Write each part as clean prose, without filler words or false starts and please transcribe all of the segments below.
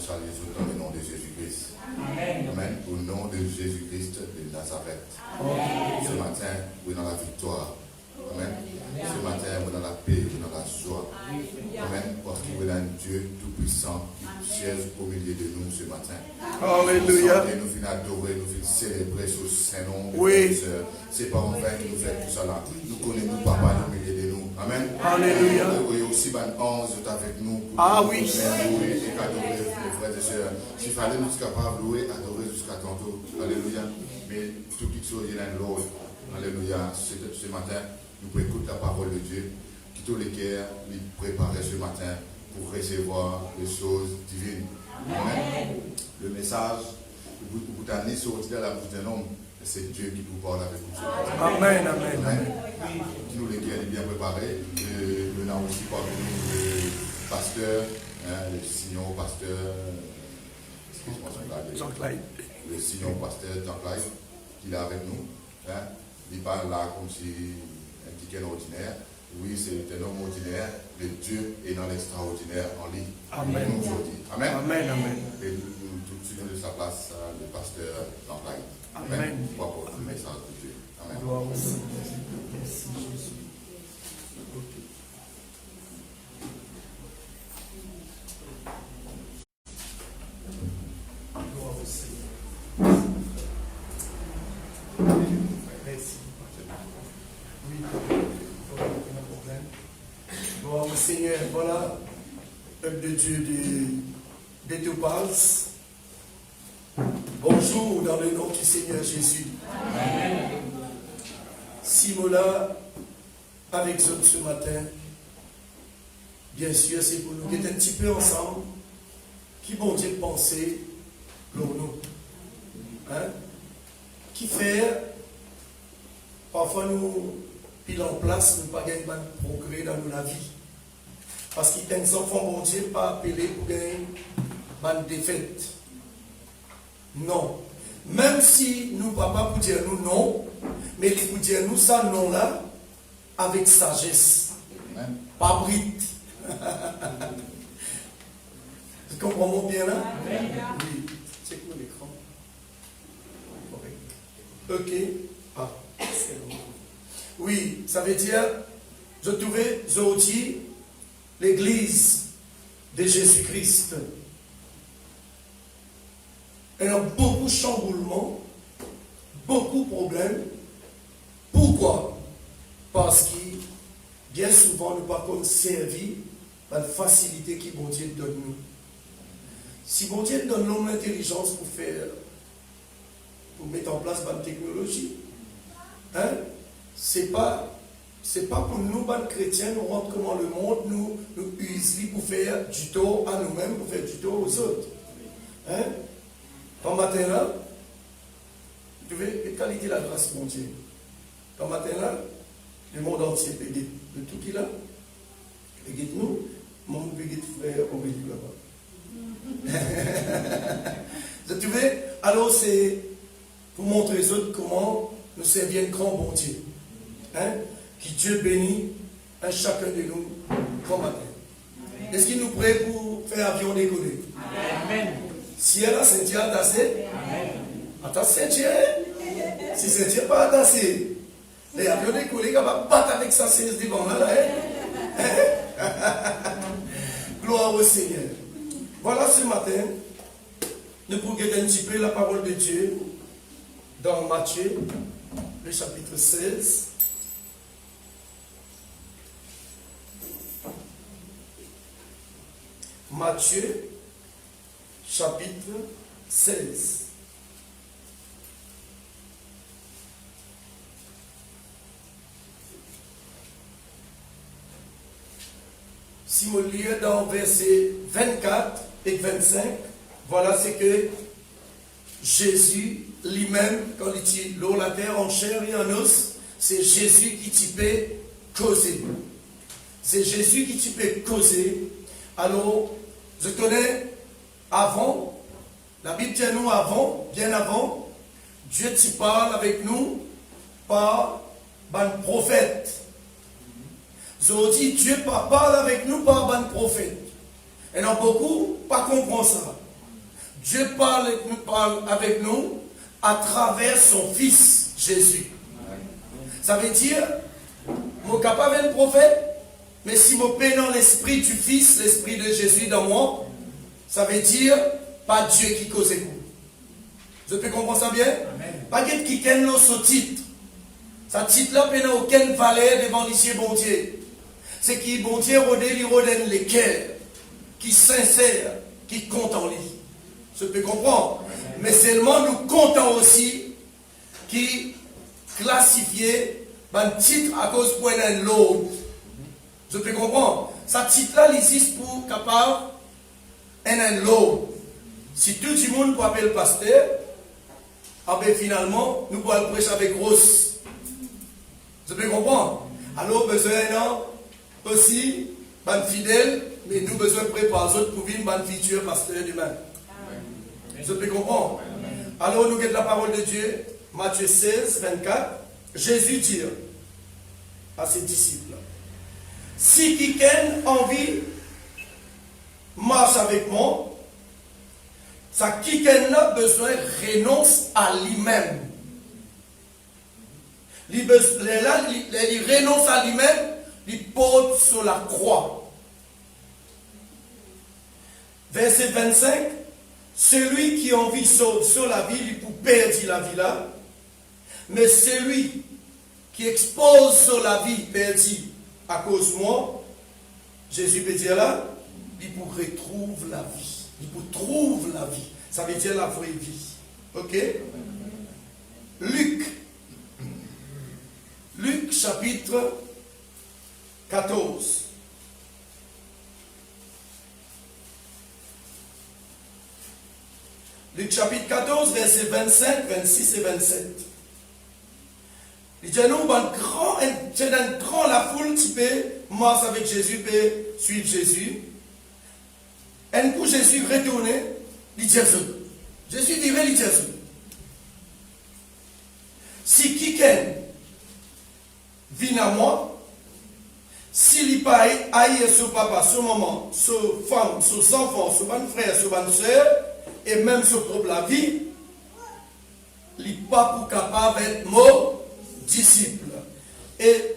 saluer dans le nom de Jésus-Christ. Amen. Amen. Au nom de Jésus-Christ de Nazareth. Amen. Ce matin, vous êtes dans la victoire. Amen. Ce matin, vous êtes dans la paix, vous êtes dans la joie. Amen. Parce que vous êtes un Dieu tout-puissant qui siège au milieu de nous ce matin. Alléluia. Et nous venons adorer, nous venons célébrer ce Saint-Nom. Oui. Ce n'est pas en vain que nous faisons tout ça là. Nous connaissons Papa au milieu de nous. Amen. Alléluia. Il y a aussi un ange avec nous. Ah oui. Louer et adorer les frères et sœurs. S'il fallait nous être capables de louer, adorer jusqu'à tantôt. Alléluia. Mais tout qui soit, il y a un Lord. Alléluia. Ce matin, nous pouvons écouter la parole de Dieu. Qui tous les cœurs, nous préparer ce matin pour recevoir les choses divines. Amen. Le message, vous t'amener sorti dans la bouche d'un homme. C'est Dieu qui vous parle avec vous. Amen, amen, amen. Nous les cœurs bien préparés. Nous avons aussi parmi nous le pasteur, le signon pasteur, excuse-moi, Jean-Claude. Le signon pasteur Jean-Claude, qui est avec nous. Il parle là comme si un petit ordinaire. Oui, c'est un homme ordinaire, mais Dieu est dans l'extraordinaire en lui. Amen. Aujourd'hui. Amen. Amen, amen. Et nous tout de suite de sa place, le pasteur Jean-Claude. Amen. Pour apporter le message de Dieu. Amen. Gloire au Seigneur. Merci Jésus. Gloire au Seigneur. Merci. Oui, aucun problème. Gloire au Seigneur. Voilà, peuple de Dieu de Topaz. Bonjour dans le nom du Seigneur Jésus. Amen. Simola, avec vous ce matin, bien sûr, c'est pour nous être un petit peu ensemble, qui bon Dieu penser pour nous. Hein? Qui fait, parfois nous, pile en place, nous pas gagner de progrès dans la vie. Parce qu'il y a des enfants, bon Dieu, pas appelés pour gagner de défaite. Non. Même si nous, papa, pour dire nous non, mais il pour dire nous ça non là, avec sagesse. Amen. Pas brite. Tu comprends mon bien là? Amen. Oui. C'est quoi l'écran? Ok. Ah, c'est bon. Oui, ça veut dire, je trouvais aujourd'hui l'église de Jésus-Christ. Il y a beaucoup de chamboulements, beaucoup de problèmes. Pourquoi? Parce que bien souvent, nous ne pas servi par la facilité que bon Dieu donne nous. Si bon Dieu donne nous l'intelligence pour faire, pour mettre en place une technologie, hein? C'est pas pour nous, les chrétiens, nous rendre comment le monde nous use pour faire du tort à nous-mêmes, pour faire du tort aux autres. Hein? Quand matin là, tu veux la qualité de la grâce, mon Dieu. Quand matin là, le monde entier peut guetter de tout qui là. Peut guetter nous, mon monde peut guetter frère Aurélie là-bas. Tu veux, alors c'est pour montrer aux autres comment nous servir un grand bon Dieu. Hein? Que Dieu bénisse un chacun de nous grand matin. Est-ce qu'il nous prie pour faire avion décoller? Amen. Si elle a Saint-Dieu attaché, attends Saint-Dieu. Si Saint-Dieu n'est pas attaché, les avions des collègues vont battre avec sa cesse devant là. Gloire au Seigneur. Voilà ce matin, nous pouvons regarder un petit peu la parole de Dieu dans Matthieu, le chapitre 16. Matthieu, chapitre 16. Si vous lisez dans versets 24 et 25, voilà ce que Jésus lui-même, quand il dit l'eau, la terre en chair et en os, c'est Jésus qui t'y peut causer. C'est Jésus qui t'y peut causer. Alors, je connais avant, la Bible dit nous avant, bien avant, Dieu t'y parle avec nous par un prophète. Je dis, Dieu parle avec nous par un prophète. Et non, beaucoup pas comprendre ça. Dieu parle avec nous à travers son Fils, Jésus. Ça veut dire, je suis capable d'être prophète, mais si je paie dans l'esprit du Fils, l'esprit de Jésus dans moi, ça veut dire, pas Dieu qui cause écoute. Vous pouvez comprendre ça bien? Pas quelqu'un qui ken ce titre. Ce titre-là n'a aucune valeur devant l'issue bon Dieu. C'est qui bon Dieu rodène les cœurs, qui sincère, qui compte en lui. Vous pouvez comprendre? Mais seulement nous comptons aussi qui classifier un titre à cause pour un l'autre. Vous pouvez comprendre? Ce titre-là existe pour capable un l'autre. Si tout le monde peut appeler le pasteur, ah ben finalement, nous pouvons prêcher avec Grosse. Vous pouvez comprendre? Alors, besoin aussi, ban fidèle, mais nous besoin de préparer les autres pour venir ban futur pasteur demain. Vous pouvez comprendre? Alors, nous avons la parole de Dieu, Matthieu 16, 24. Jésus dit à ses disciples, si quelqu'un a envie marche avec moi, ça quelqu'un a besoin renonce à lui-même. Il renonce à lui-même, il porte sur la croix. Verset 25, celui qui a envie sur la vie, il peut perdre la vie là, mais celui qui expose sur la vie perdue à cause de moi, Jésus peut dire là, il peut retrouver la vie. Il peut trouver la vie. Ça veut dire la vraie vie. Ok? Luc chapitre 14. Luc chapitre 14, versets 25, 26 et 27. Il dit, nous, un grand la foule qui peut marcher avec Jésus, peut suivre Jésus. Un coup, Jésus retourné, il dit, Jésus dit, il dit, si quelqu'un vient à moi, s'il n'est pas aïe sur papa, sur maman, sur femme, sur enfants, sur un frère, sur une soeur, et même sur propre la vie, il n'est pas pour capable d'être mon disciple. Et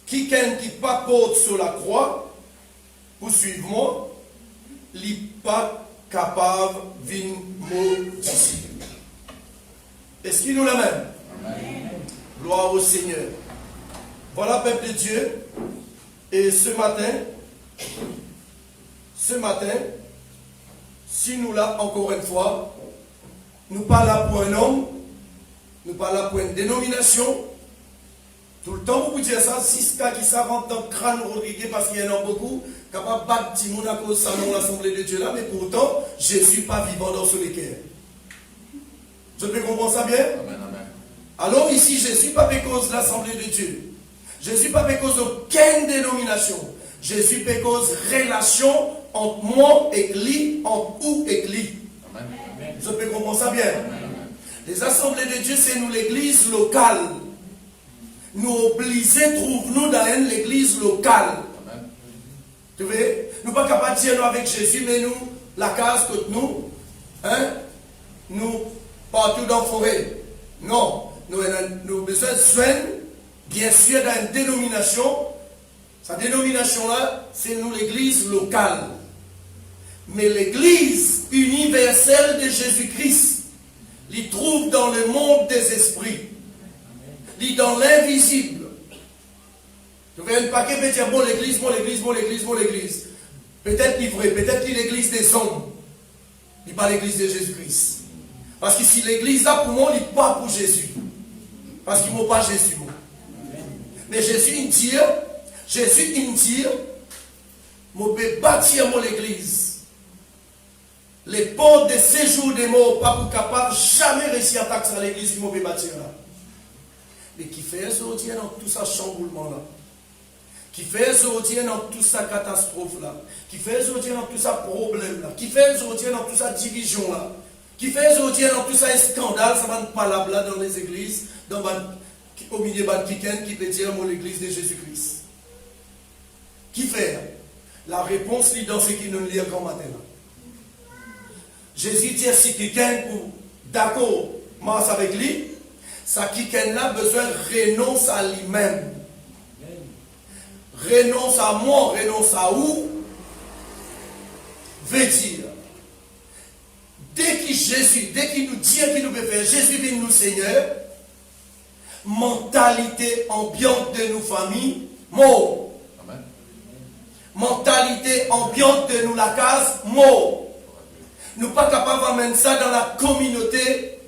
quelqu'un qui pas porte sur la croix, pour suivre moi, il n'est pas capable d'être mon disciple. Est-ce qu'il nous la même? Gloire au Seigneur. Voilà, peuple de Dieu. Et ce matin, si nous là, encore une fois, nous pas là pour un homme, nous pas là pour une dénomination. Tout le temps, vous dire ça, 6 cas qui s'avancent dans le crâne Rodriguez, parce qu'il y en a beaucoup, capables de battre Timon à cause de ça dans l'Assemblée de Dieu là, mais pourtant, je ne suis pas vivant dans ce cœur. Je peux comprendre ça bien? Amen, amen. Alors ici, je ne suis pas à cause de l'Assemblée de Dieu. Je ne suis pas à cause d'aucune dénomination. Je suis à cause de relation entre moi et lui, entre vous et lui. Je peux comprendre ça bien? Les assemblées de Dieu, c'est nous l'église locale. Nous obligés, trouve-nous dans l'église locale. Tu vois? Nous ne sommes pas capables de dire nous avec Jésus, mais nous, la case que nous, nous partout dans la forêt. Non, nous avons besoin de soins, bien sûr, dans une dénomination. Cette dénomination-là, c'est nous l'église locale. Mais l'église universelle de Jésus-Christ, il trouve dans le monde des esprits. Il dans l'invisible. Tu vois, un paquet peut dire, bon l'église, bon l'église, bon l'église, bon l'église. Peut-être qu'il est vrai, peut-être qu'il est l'église des hommes. Il n'est pas l'église de Jésus-Christ. Parce que si l'église là pour moi, il n'est pas pour Jésus. Parce qu'il ne m'a pas Jésus. Mais Jésus, il dit, je peux bâtir mon église. Les portes de séjour des morts, pas pour capable jamais réussir à attaquer l'église qui m'a bâtir là. Mais qui fait aujourd'hui dans tout ça chamboulement là, qui fait aujourd'hui dans toute sa catastrophe là, qui fait aujourd'hui dans tout ça problème là, qui fait aujourd'hui dans toute sa division là, qui fait aujourd'hui dans tout ça scandale, ça va ne pas là dans les églises, au milieu de quelqu'un qui peut dire mon l'église de Jésus-Christ. Qui fait? La réponse lit dans ce qui nous lit quand matin là. Jésus dit si quelqu'un pour d'accord marche avec lui, ça quelqu'un là besoin renonce à lui-même. Renonce à moi, renonce à où? Veut dire, dès qu'il nous dit qu'il nous peut faire, Jésus vient nous Seigneur, mentalité ambiante de nos familles, mort. Mentalité ambiante de nous la case, mort. Nous pas capables d'amener ça dans la communauté.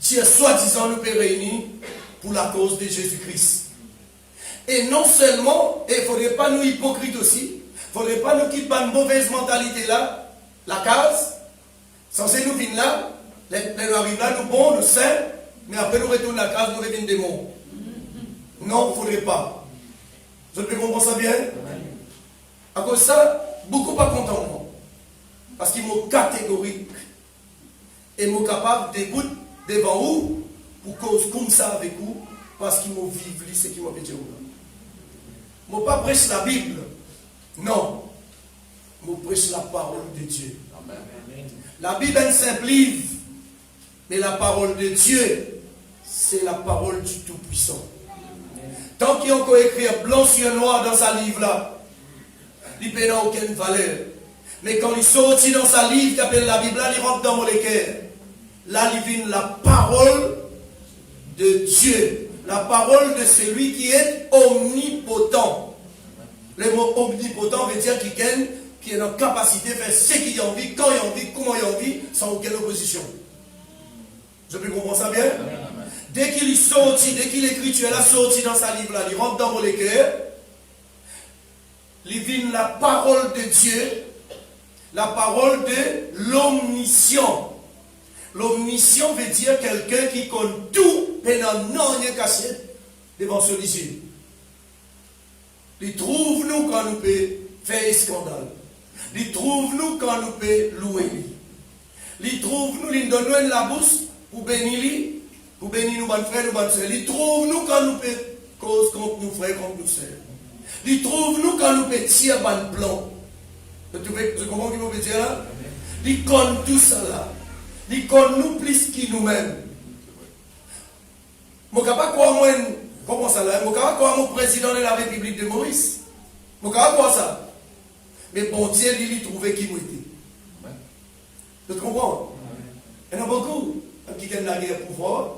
Dieu soi-disant nous peut réunir pour la cause de Jésus-Christ. Et non seulement, et il ne faudrait pas nous hypocrites aussi, il ne faudrait pas nous quitter une mauvaise mentalité là, la case, censé nous venir là, nous arrivons là, nous bons, nous sains, mais après nous retournons à la case, nous revenons des démons. Non, il ne faudrait pas. Vous peux comprendre ça bien? À cause de ça, beaucoup pas contents moi. Parce qu'ils m'ont catégorique et m'ont capable d'écouter devant vous pour cause comme ça avec vous, parce qu'ils m'ont vécu ce qu'ils m'ont dit. Je ne pas prêcher la Bible. Non. Je prêche la parole de Dieu. Amen. La Bible est un simple livre. Mais la parole de Dieu, c'est la parole du Tout-Puissant. Tant qu'il y a encore écrit blanc sur noir dans sa livre-là, il n'a aucune valeur. Mais quand il sortit dans sa livre, qui appelle la Bible, là, il rentre dans mon cœur. Là, il vient la parole de Dieu. La parole de celui qui est omnipotent. Le mot omnipotent veut dire quelqu'un qui est en capacité de faire ce qu'il a envie, quand il a envie, comment il a envie, sans aucune opposition. Je peux comprendre ça bien? Dès qu'il est sorti, dès qu'il écrit, tu es là sorti dans sa livre là, il rentre dans mon cœur, il vient la parole de Dieu, la parole de l'omniscient. L'omniscient veut dire quelqu'un qui connaît tout, mais non rien caché devant son yeux. Il trouve nous quand nous peut faire un scandale. Il trouve nous quand nous peut louer lui. Il trouve nous, il donne nous la bourse pour bénir lui, pour bénir nous, bonnes frères, nous, bonnes sœurs. Il trouve nous quand nous peut cause contre nous frères, contre nous sœurs. Il trouve nous quand nous peut tirer un plan. Vous comprenez ce que je veux dire là? Il connaît tout ça là. Il connaît nous plus qu'il nous-mêmes. Je ne sais pas quoi moi, comment ça là? Je ne sais pas quoi mon président de la République de Maurice. Je ne sais pas quoi ça. Mais bon Dieu, il trouvait qui nous était. Tu comprends? Il y en a beaucoup qui ont la guerre pouvoir.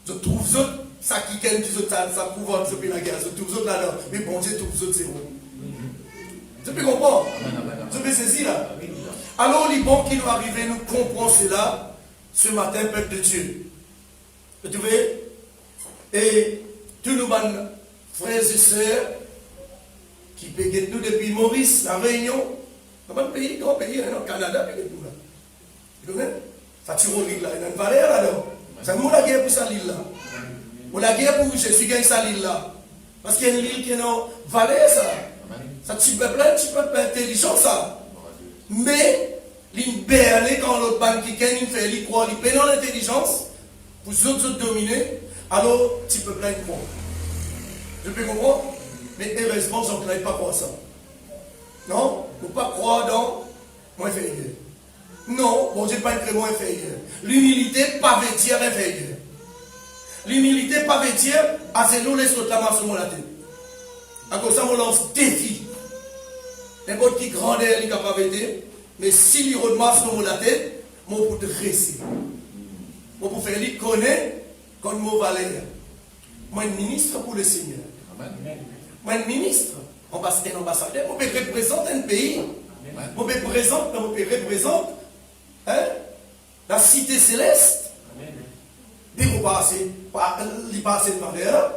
Je trouve ça qui ont ça pouvoir de la guerre. Je trouve ça là. Mais bon Dieu, tout ça c'est bon. Tu peux comprendre? Tu peux saisir là? Alors, les bons qui nous arrivent, nous comprenons cela ce matin, peuple de Dieu. Tu vois? Et tous nos frères et sœurs qui payent nous depuis Maurice, la Réunion, comment pays, grand pays, le Canada, payent nous là. Tu connais? Ça tire au l'île là, il y a une valeur là-dedans. C'est nous la guerre pour ça l'île là. Ou la guerre pour Jésus gagne ça l'île là. Parce qu'il y a une île qui a une valeur ça. Ça tire plein, tu peux pas intelligent ça. Mais, l'imberler quand l'autre banque qui gagne, il fait, il croit, il paie dans l'intelligence, pour les autres dominer, alors tu peux plein de croire. Je peux comprendre? Mais heureusement, je ne pas croire ça. Non? Ne pas croire dans moins inférieur. Non, bon Dieu pas un moins inférieur. L'humilité, pas veut dire inférieur. L'humilité, pas veut dire, ah c'est nous les autres là, sur la tête. À cause de ça, on lance défi. N'importe qui grandeur, il est capable d'aider. Mais s'il y remasse sur la tête, moi pour dresser. Moi pour faire lui connaître comme mon valeur. Moi, un ministre pour le Seigneur. Moi, un ministre, un ambassadeur, moi, je représente un pays. Moi, je représente la cité céleste. Mais vous passez de valeur.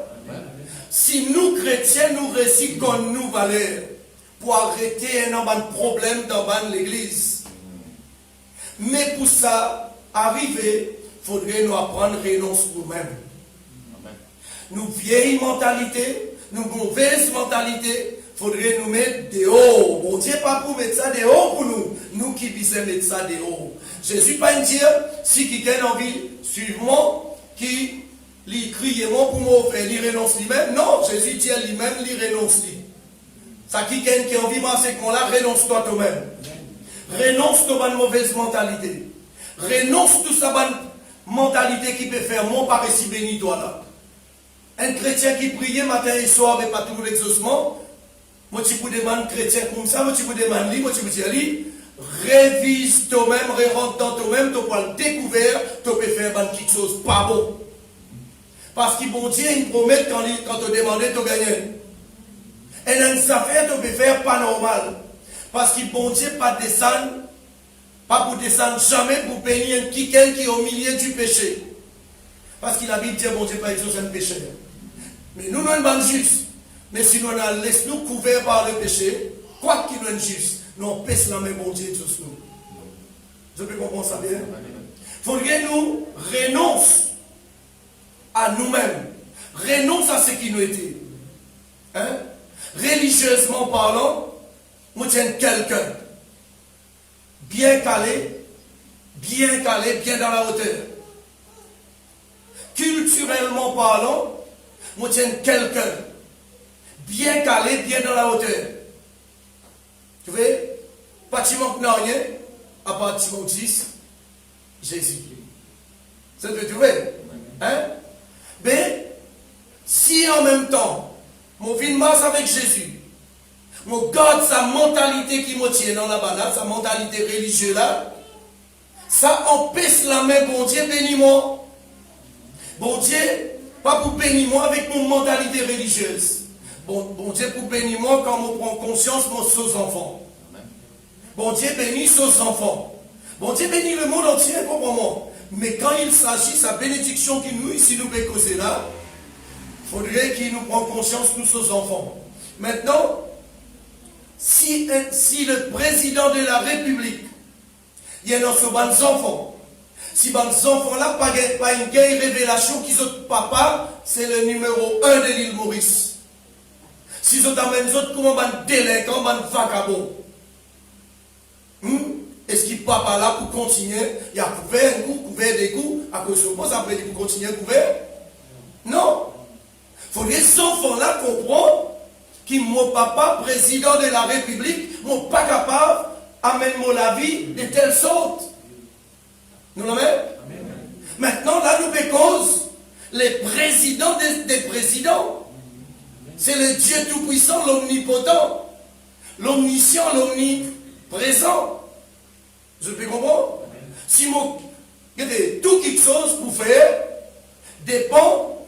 Si nous, chrétiens, nous réussissons comme nous valeurs, pour arrêter un problème dans l'église. Mais pour ça, arriver, il faudrait nous apprendre à renoncer nous-mêmes. Nous vieilles mentalités, nous mauvaises mentalités, il faudrait nous mettre dehors. Bon Dieu pas pour mettre ça dehors pour nous. Nous qui disons mettre ça dehors. Jésus pas dire, si quelqu'un a envie, suivez-moi, qui lui crie pour moi faire, lui renonce lui-même. Non, Jésus dit lui-même, lui renonce lui. Ça qui a envie de marcher avec moi là, renonce-toi toi-même. Renonce à une mauvaise mentalité. Renonce tout ça, une mentalité qui peut faire mon père si béni toi là. Un chrétien qui priait matin et soir mais pas tout l'exaucement. Moi tu peux demander chrétien comme ça, moi tu peux demander lui, moi tu peux dire lui. Révise toi-même, rentre dans toi-même, tu vas le découvrir, tu peux faire quelque chose pas bon. Parce que bon Dieu, il promet quand tu demandes, tu gagnes. Et dans cette affaire, tu peux faire pas normal. Parce que bon Dieu, pas descendre, pas pour descendre jamais pour bénir quelqu'un qui est au milieu du péché. Parce qu'il a dit, bon Dieu, pas exaucer un péché. Mais nous, nous sommes justes. Mais si nous laissons nous couverts par le péché, quoi qu'il nous juste, nous pèse la main, bon Dieu, tous nous. Je peux comprendre ça bien? Il faudrait nous renoncer à nous-mêmes. Renonce à ce qui nous était. Hein? Religieusement parlant, nous tiens quelqu'un bien calé, bien dans la hauteur. Culturellement parlant, nous tiens quelqu'un bien calé, bien dans la hauteur. Tu vois, pas de manque n'a rien, à part de 10, Jésus. Ça te trouver? Hein? Mais, si en même temps, mon vie de masse avec Jésus, mon garde sa mentalité qui me tient dans la balade, sa mentalité religieuse là, ça empêche la main, bon Dieu, bénis-moi. Bon Dieu, pas pour bénir moi avec mon mentalité religieuse. Bon Dieu, pour bénir moi quand on prend conscience de mon sous-enfant. Bon Dieu bénit ses enfants. Bon Dieu bénit le monde entier, comprends-moi. Mais quand il s'agit de sa bénédiction qui nous, ici nous peut causer là, il faudrait qu'il nous prenne conscience de nos enfants. Maintenant, si le président de la République, il y a dans ce bon enfant, si bon enfant là pas une guerre révélation qu'ils ont papa, c'est le numéro 1 de l'île Maurice. Si ils ont dans même autres comment un délinquant, un vagabond. Est-ce qu'il papa là pour continuer? Il a couvert un coup, couvert des coups, à cause de ça, après il pour continuer à couvert? Non. Il faut que ces enfants-là comprennent que mon papa, président de la République, n'est pas capable d'amener la vie de telle sorte. Nous l'avons? Maintenant, là, nous cause les présidents des présidents. C'est le Dieu Tout-Puissant, l'Omnipotent, l'Omniscient, l'Omniprésent. Je peux comprendre? Si tout quelque chose pour faire dépend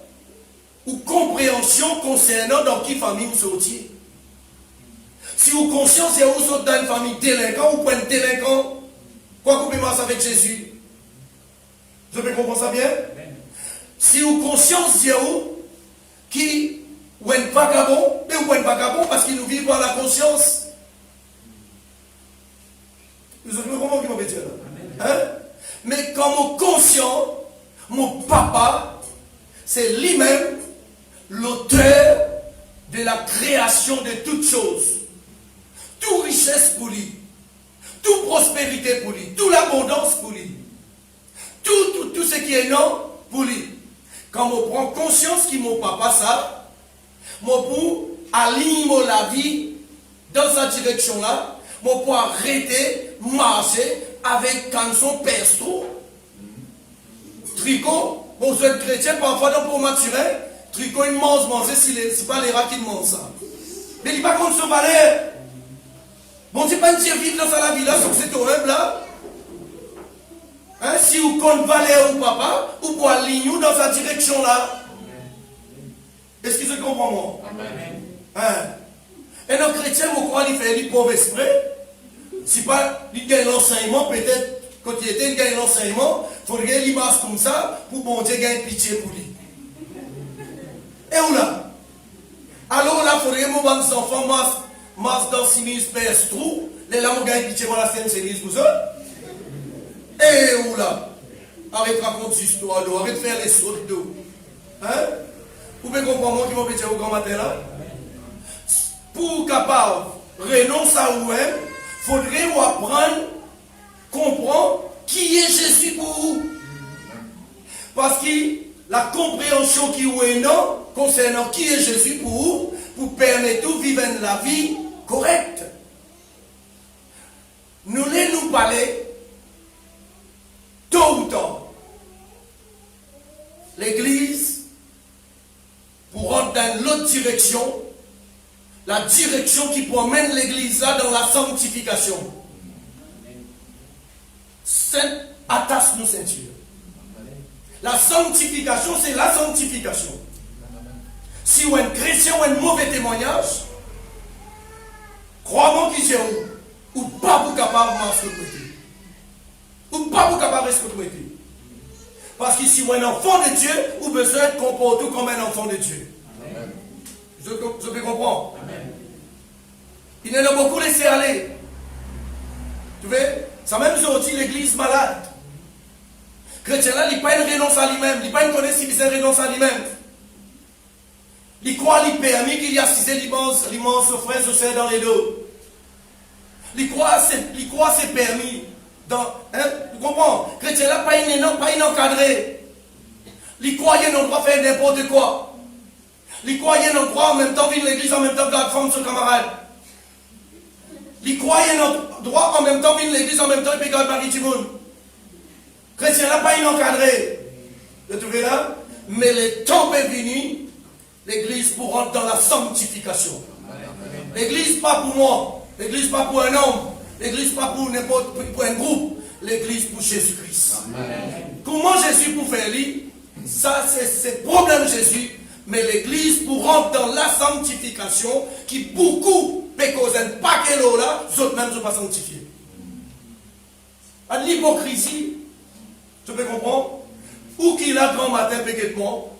ou compréhension concernant dans quelle famille vous sortiez. Si vous conscience que vous êtes dans une famille délinquante ou pas un délinquant, quoi que vous pouvez avec Jésus? Je peux comprendre ça bien? Si vous conscience que vous qui ou un vagabond, mais ou un vagabond parce qu'il nous vit par la conscience. Vous avez comment vous m'avez dit là? Hein? Mais quand mon conscient, mon papa, c'est lui-même l'auteur de la création de toutes choses. Toute richesse pour lui. Toute prospérité pour lui. Toute l'abondance pour lui. Tout ce qui est non pour lui. Quand on prend conscience qu'il mon papa ça, mon pour aligner la vie dans sa direction là, mon pour arrêter, marcher avec canson perso, tricot, bon jeune chrétien parfois donc pour maturer, tricot il mange manger si c'est pas les rats qui mangent ça. Mais il n'est pas contre ce balai. Bon c'est pas une dire vivre dans la vie là, sur cet horrible là. Hein, si vous comptez valer ou papa, ou pour aligner dans sa direction là. Est-ce que vous comprenez moi? Hein? Et nos chrétiens, pourquoi ils font du pauvre esprit? Si pas, ils gagnent l'enseignement, peut-être, quand il était, ils gagnent l'enseignement, il faudrait qu'il marche comme ça, pour bon Dieu gagne pitié pour lui. Et où là? Alors là, il faudrait que nos enfants marchent dans 6 000 pères trous, les là, on gagne pitié pour la scène, c'est vous ça? Et où là? Arrête de raconter l'histoire d'eau, arrête de faire les sauts d'eau. Hein? Vous pouvez comprendre moi qui m'a pété au grand matin là? Pour capable renoncer à vous-même, il faudrait vous apprendre, comprendre qui est Jésus pour vous. Parce que la compréhension qui vous est non, concernant qui est Jésus pour vous, vous permet de vivre la vie correcte. Nous nous parler, tôt ou tard, l'Église, pour rentrer dans l'autre direction, la direction qui promène l'Église là dans la sanctification. Attache nos ceintures. La sanctification, c'est la sanctification. Si vous êtes un chrétien ou un mauvais témoignage, crois-moi qu'il y a ou pas vous capable de marcher ou pas vous capable de respecter. Parce que si vous êtes un enfant de Dieu, vous besoin de comporter comme un enfant de Dieu. Amen. Je peux comprendre. Amen. Il y en a beaucoup laissé aller. Tu vois, ça même sorti l'église malade. Chrétien là, il n'a pas une renonce à lui-même. Il n'a pas une connaissance si c'est une renonce à lui-même. Il croit qu'il permis qu'il y a assisté l'immense frère se dans les dos. Il croit c'est permis. Tu comprends? Chrétien là, pas une encadré. Il croit qu'il n'a pas faire n'importe quoi. Il croit qu'il n'a pas en même temps vivre l'église, en même temps garde femme son camarade. Il croit qu'il a droit en même temps vivre l'église, en même temps il peut garder Marie Timoun. Chrétien là, pas une encadré. Vous trouvez là? Mais le temps est venu, l'église pour rentrer dans la sanctification. L'église pas pour moi, l'église pas pour un homme, l'église pas pour n'importe pour un groupe, l'église pour Jésus-Christ. Comment Jésus pour faire lui? Ça c'est le problème de Jésus. Mais l'église pour rentrer dans la sanctification qui beaucoup peut causer un paquet d'eau là, les autres même ne sont pas sanctifiés. À l'hypocrisie, tu peux comprendre? Ou qu'il a grand matin péquetement,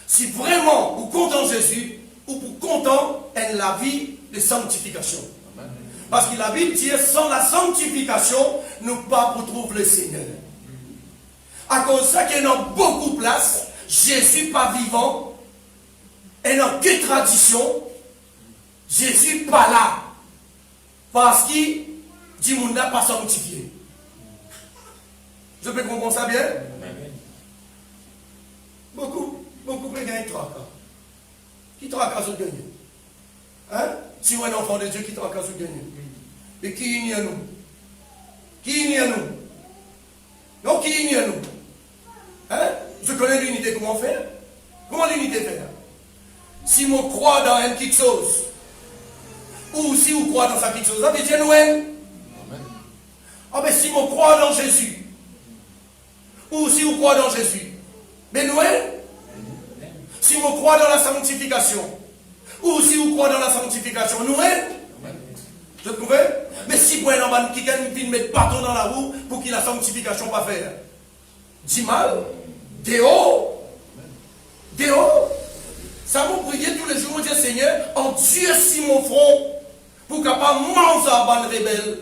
si vraiment vous content Jésus, ou vous content en la vie de sanctification. Parce que la Bible dit, sans la sanctification, nous pas pour trouver le Seigneur. À cause de ça qu'il y a beaucoup de place, Jésus pas vivant, et non que tradition, Jésus pas là. Parce qu'il dit qu'on n'a pas sanctifié. Je peux comprendre ça bien? Beaucoup de gagnent tracas. Qui tracas au gagner? Hein? Si vous êtes un enfant de Dieu, qui tracas au gagner? Et qui unit à nous? Qui unit à nous? Non, qui unit à nous? Hein? Je connais l'unité, comment faire? Comment l'unité faire? Si on croit dans un quelque chose, ou si on croit dans sa quelque chose, ça veut dire nous. Ah ben si on croit dans Jésus, ou si on croit dans Jésus, mais nous, si on croit dans la sanctification, ou si on croit dans la sanctification, nous, je trouvais? Mais si vous avez un homme qui vient mettre bâton dans la roue pour qu'il la sanctification pas faire, dis mal, Déo, ça vous priez tous les jours, mon Dieu Seigneur, en Dieu si mon front, pour capable manger à ban rebelle.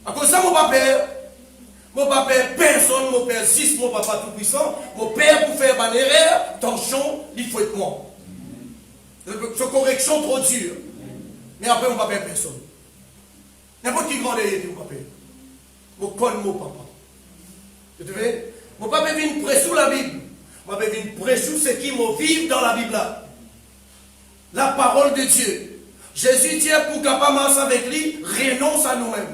À cause de ça, mon papa personne, mon père 6, mon papa tout puissant, mon père pour faire ban erreur, tension, il faut être moi. Ce correction trop dure. Mais après, mon papa personne. N'importe qui grand derrière mon papa. Mon con, mon papa. Vous devez? Mon papa vient prêcher sous la Bible. Mon papa vient prêcher sous ce qui me vivent dans la Bible là. La parole de Dieu. Jésus dit pour capable marcher avec lui, renonce à nous-mêmes.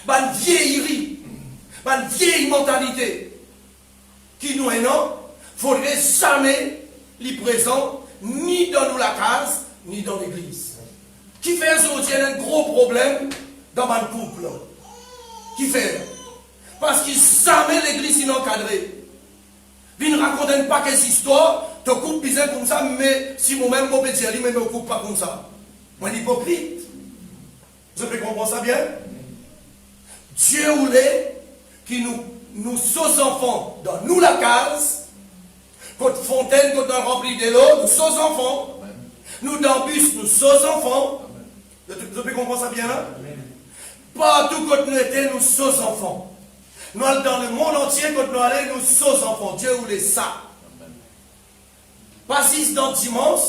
Une vieillerie, une vieille mentalité qui nous est non, il ne faudrait jamais les présenter ni dans la case, ni dans l'église. Qui fait aujourd'hui un gros problème dans un couple? Qui fait? Parce que jamais l'église est encadrée. Ils ne racontent pas quelques histoires, te coupe bizarre comme ça, mais si moi-même, je peux dire, mais je ne coupe pas comme ça. Moi, hypocrite. Vous avez compris ça bien? Dieu voulait que nous sommes enfants, dans nous la case, quand fontaine, quand on remplit de l'eau, nous sommes enfants. Nous dans bus, nous sommes enfants. Vous avez compris ça bien là? Partout quand nous étions, nous sommes enfants. Nous allons dans le monde entier, quand nous allons, nous sommes enfants. Dieu voulait ça. Pas juste dans dimanche,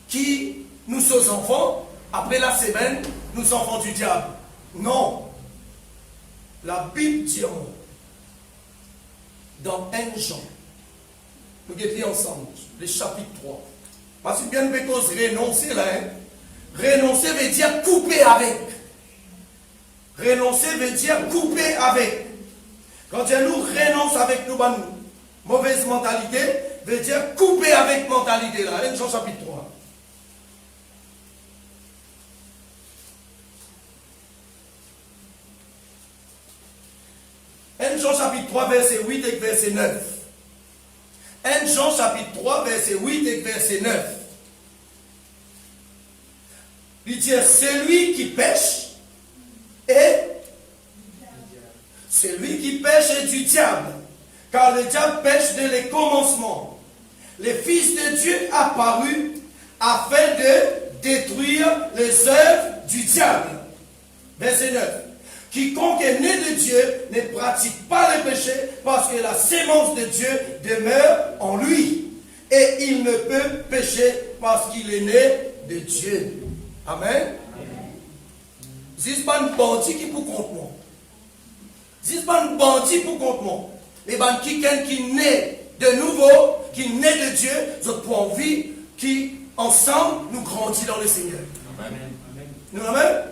qui nous sommes enfants, après la semaine, nous sommes enfants du diable. Non. La Bible dit dans 1 Jean, nous guettons ensemble, le chapitre 3. Parce que bien de cause renoncer là, renoncer veut dire couper avec. Renoncer veut dire couper avec. Quand Dieu nous renonce avec nous, mauvaise mentalité, veut dire couper avec mentalité là. Allez, Jean chapitre 3. 1 Jean chapitre 3, verset 8 et verset 9. 1 Jean chapitre 3, verset 8 et verset 9. Il dit, celui qui pêche est du diable, car le diable pêche dès les commencements. Le Fils de Dieu apparut afin de détruire les œuvres du diable. Verset 9. Quiconque est né de Dieu ne pratique pas le péché parce que la sémence de Dieu demeure en lui. Et il ne peut pécher parce qu'il est né de Dieu. Amen. C'est pas un bandit qui pour contre moi. C'est pas un bandit pour contre moi. Mais quelqu'un qui naît de nouveau, qui naît de Dieu, nous avons envie qui ensemble nous grandit dans le Seigneur. Amen. Nous amen.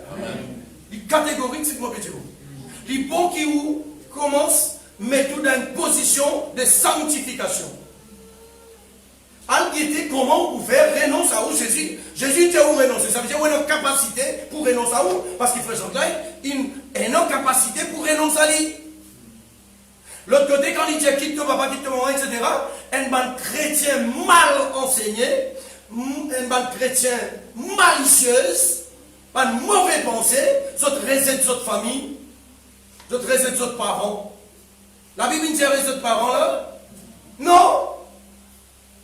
Il est catégorique, c'est comment que tu veux. Il est bon qui commence, mais tout dans une position de sanctification. Al-Guété, comment vous faire renoncer à où Jésus dit où renoncer. Ça veut dire où est notre capacité pour renoncer à où. Parce qu'il fait Jean-Claude, il a notre capacité pour renoncer à lui. L'autre côté, quand il dit quitte ton papa, quitte ton maman, etc., un ban chrétien mal enseigné, un ban chrétien malicieuse, pas de mauvais pensée, d'autres raisons de votre famille, d'autres raisons de votre parents. La Bible dit raisons de parents là? Non!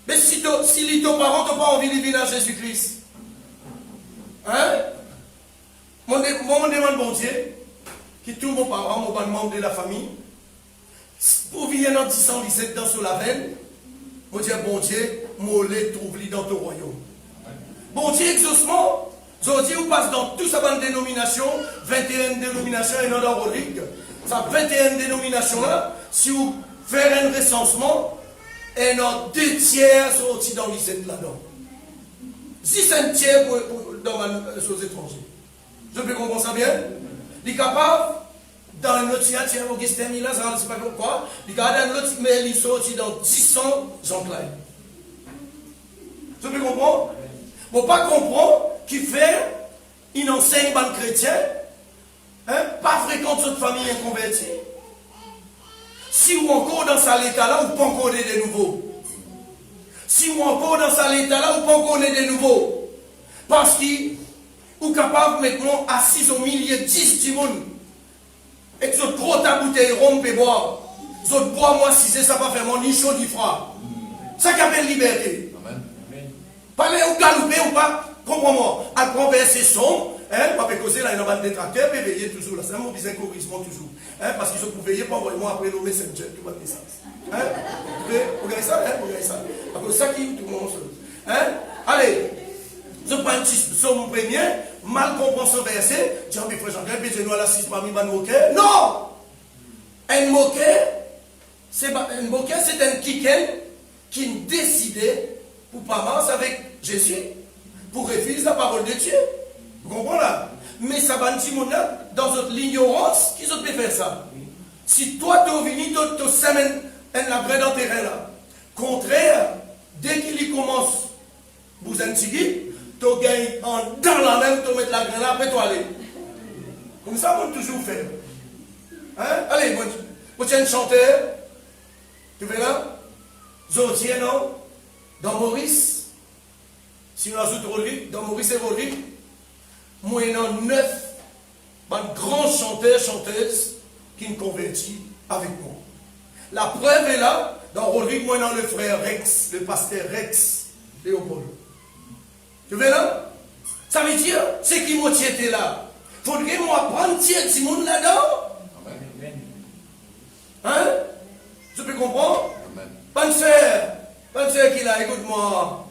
Mais si les ton parents n'ont pas envie de vivre à Jésus-Christ, hein? Mon demande bon Dieu, qui tous mon parents, mon membre de la famille, pour vivre dans 1017 dans sur la veine, mon Dieu, bon Dieu, moi les trouve dans ton royaume. Bon Dieu, exaucement, aujourd'hui, on passe dans toute sa bande dénomination, 21 dénominations et non dans Rodrigue. Ça 21 dénominations là, si vous faites un recensement, et non 2 tiers sont aussi dans l'ICET là-dedans. 6 tiers dans les étrangers. Je peux comprendre ça bien? Il est capable, dans un autre tiers, Augustin Milan, ça ne sais pas quoi, il est capable dans un autre, mais il sont aussi dans 10 Jean-Claude. Je peux comprendre? Il ne faut pas comprendre qu'il fait, il enseigne ban chrétien, hein, pas fréquente cette famille inconvertie. Si ou encore dans cet état-là, ou pas encore de nouveau. Si ou encore dans cet état-là, ou pas encore de nouveau. Parce qu'il est capable maintenant, assis au milieu de 10 du monde, et que ce gros ta bouteille rompe et boire. Ce bois, moi, si c'est ça, pas faire mon ni chaud ni froid. Ça qui appelle liberté. Amen. Parler ou galoper ou pas, comprends-moi. Après, verser son. Hein, pas causer là, il y a un détracteur, mais veiller toujours là. C'est un mot bizarre, corrigement toujours. Hein, parce qu'ils sont pour veiller, pas envoyer moi après le messenger, tout va naissance. Hein, vous regardez ça, hein, vous regardez ça. Après ça qui tout le monde se. Hein, allez, je prends un petit somme premier, mal comprend ce verset, dis, mais frère Jean-Claude, mais nous à la 6 parmi les moqueurs. Non! Un moqueur, c'est un kiken qui décidait pour pas marcher avec Jésus, pour refuser la parole de Dieu. Vous comprenez là? Mais ça va nous dire dans notre ignorance qu'ils ont pu faire ça. Si toi tu es venu, tu semaine la vraie dans le terrain là. Contraire, dès qu'il commence, vous êtes tigui, tu gagnes dans la même, tu mets la graine là, après tu aller. Comme ça, on peut toujours faire. Hein? Allez, vous êtes un chanteur, tu veux là? Zodier, non? Dans Maurice, si on ajoute Rodrigue, dans Maurice et Rodrigue, moyennant 9 grands chanteurs, chanteuses qui nous convertissent avec moi. La preuve est là, dans Rodrigue, moyennant le frère Rex, le pasteur Rex, Léopold. Tu vois là? Ça veut dire, c'est qui m'a été là. Il faudrait moi prendre ce monde là-dedans. Hein? Je peux comprendre? Bonne soeur qui là, écoute-moi.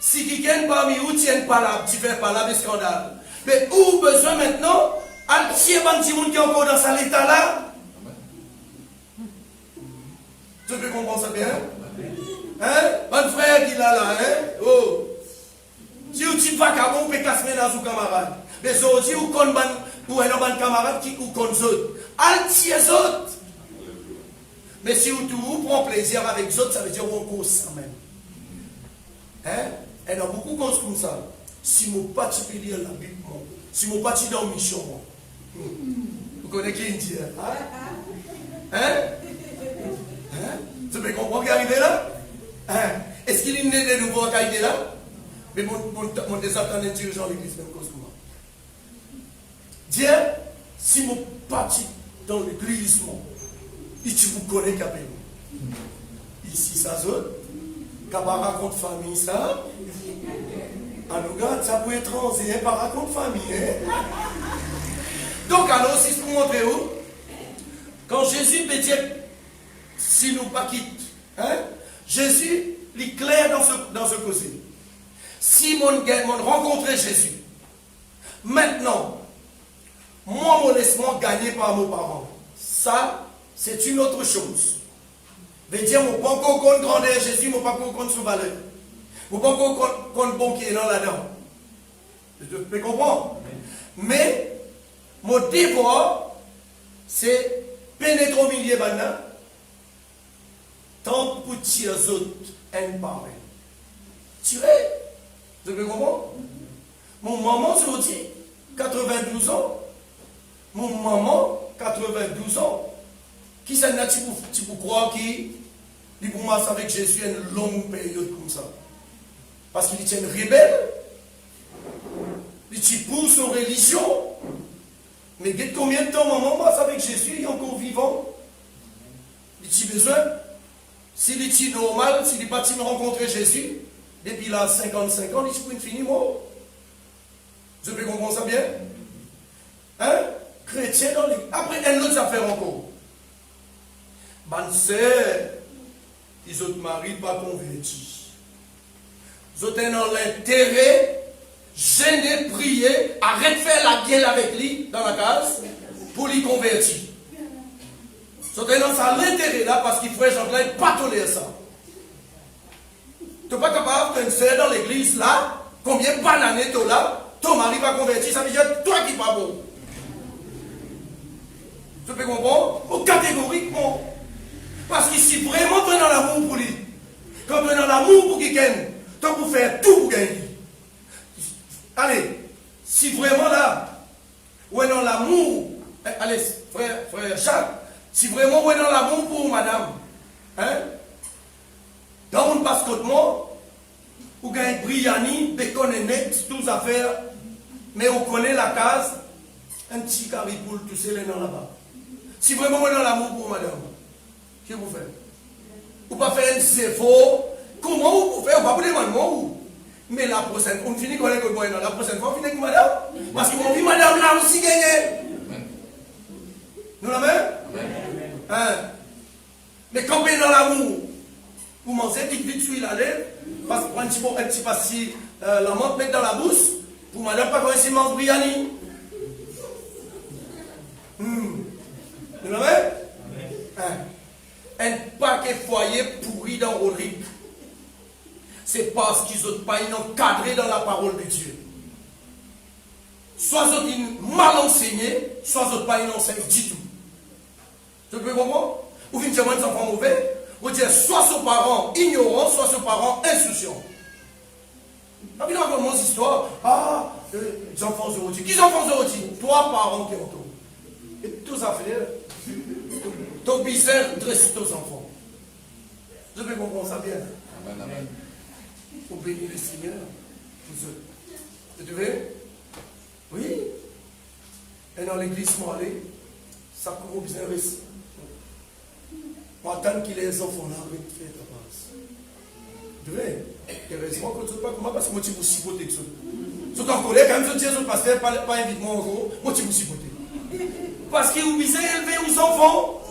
Si quelqu'un parmi vous tient pas là, tu fais pas là des scandales. Mais où besoin maintenant, à tirer un petit monde qui est encore dans cet état-là? Tu peux comprendre ça bien? Hein? Bon frère qui là, hein? Oh! Si vous ne vas pas, on peut casser dans vos camarades. Mais aujourd'hui, ou qu'on ou un camarade qui ou qu'on autres. Altier autres. Mais si vous prenez plaisir avec les autres, ça veut dire qu'on cause ça même. Hein? Il y a beaucoup de causes comme ça. Si mon parti peut lire la Bible, si mon parti dans la mission, vous connaissez qui dit? Hein? Hein? Vous pouvez comprendre qui est arrivé là? Hein? Est-ce qu'il est né de nouveau qui est arrivé là? Mais mon désaccord est dirigeant de l'église, même cause que moi. Dieu, si mon parti dans l'église, il vous connaît qu'à peine. Ici, ça zone. Quand on raconte famille, ça. En nous garde, ça peut être étranger, par raconte famille. Hein? Donc, alors, si je vous montrer où, quand Jésus peut dire, si nous pas quitte, hein? Jésus, il est clair dans ce côté. Si mon rencontré Jésus, maintenant, moi, mon laissement gagné par mes parents, ça, c'est une autre chose. Veut dire, mon pas encore compte grandeur Jésus, mon pas encore compte sous valeur. Mon pas encore compte bon qui est dans là-dedans. Je peux comprendre. Mais, mon devoir, c'est pénétrer au milieu maintenant, tant pour tirer les autres un par un. Tirer. Vous peux comprendre? Mon maman, c'est aussi 92 ans. Mon maman, 92 ans. Qui s'en a tu peux croire qu'il commence avec Jésus une longue période comme ça? Parce qu'il est une rebelle. Il est pour son religion. Mais combien de temps maman passe avec Jésus, il est encore vivant? Il a besoin. S'il est normal, s'il n'est pas rencontrer Jésus, depuis là 55 ans, il peut finir mort. Je peux comprendre ça bien? Hein? Chrétien dans les... Après, une autre affaire encore. Bonne sœur, ils autres maris pas convertis. Ils ont dans l'intérêt, gêner, prier, arrête de faire la gueule avec lui dans la case pour lui convertir. Ils ont dans ça l'intérêt là parce qu'il faut Jean-Claude ne pas tolérer ça. Tu n'es pas capable qu'une sœur dans l'église là, combien de bananes tu là, ton mari va convertir, ça veut dire toi qui pas bon. Tu peux comprendre? Ou catégoriquement. Parce que si vraiment tu es dans l'amour pour lui, quand tu es dans l'amour pour quelqu'un, tu peux faire tout pour gagner. Allez, si vraiment là, ou est dans l'amour, allez, frère Jacques, si vraiment vous êtes dans l'amour pour madame, hein, dans mon passe-côte-moi, vous gagnez Briani, bacon et net, toutes affaires, mais vous connaissez la case, un petit caripoule, tout ça, là là-bas. Si vraiment vous êtes dans l'amour pour madame, qu'est-ce que vous faites? Vous ne pouvez pas faire un zéro. Comment vous pouvez faire? Vous ne pouvez pas demander où. Mais la prochaine, on finit qu'on est que moi, la prochaine fois, on finit avec madame. Parce qu'on vit madame là aussi gagner. Nous la même? Hein? Mais quand vous êtes dans l'amour, vous mangez vite sur la lèvre, parce que un petit pastis, la menthe mettre dans la bouche, pour madame pas quand il mange Briani. Nous la même? Hein? Un paquet foyer pourri dans Rodrigue. C'est parce qu'ils n'ont pas encadré dans la parole de Dieu. Soit ils ont mal enseigné, soit ils n'ont pas enseigné du tout. Tu peux comprendre? Ou bien tu as des enfants mauvais, ou dire soit ses parents ignorants, soit ses parents insouciants. Ah, puis là, on commence l'histoire. Ah, les enfants aujourd'hui. Qui sont enfants aujourd'hui? Toi, parents qui ont tout. Et tous affaires. Ton bizarre dresse tes enfants. Je peux comprendre ça bien. Amen, amen. Pour bénir le Seigneur. Tu veux? Oui. Et dans l'église, moi, allez, ça court bien récit. Moi, tant qu'il y a les enfants là, arrête de faire ta passe. Tu veux? Heureusement que tu ne sais pas comment, parce que moi, tu veux sipoter que ça. Surtout en colère, quand même, je dis au pasteur, pas invite-moi en gros, moi, tu veux sipoter. Parce qu'il vous besoin d'élever aux enfants.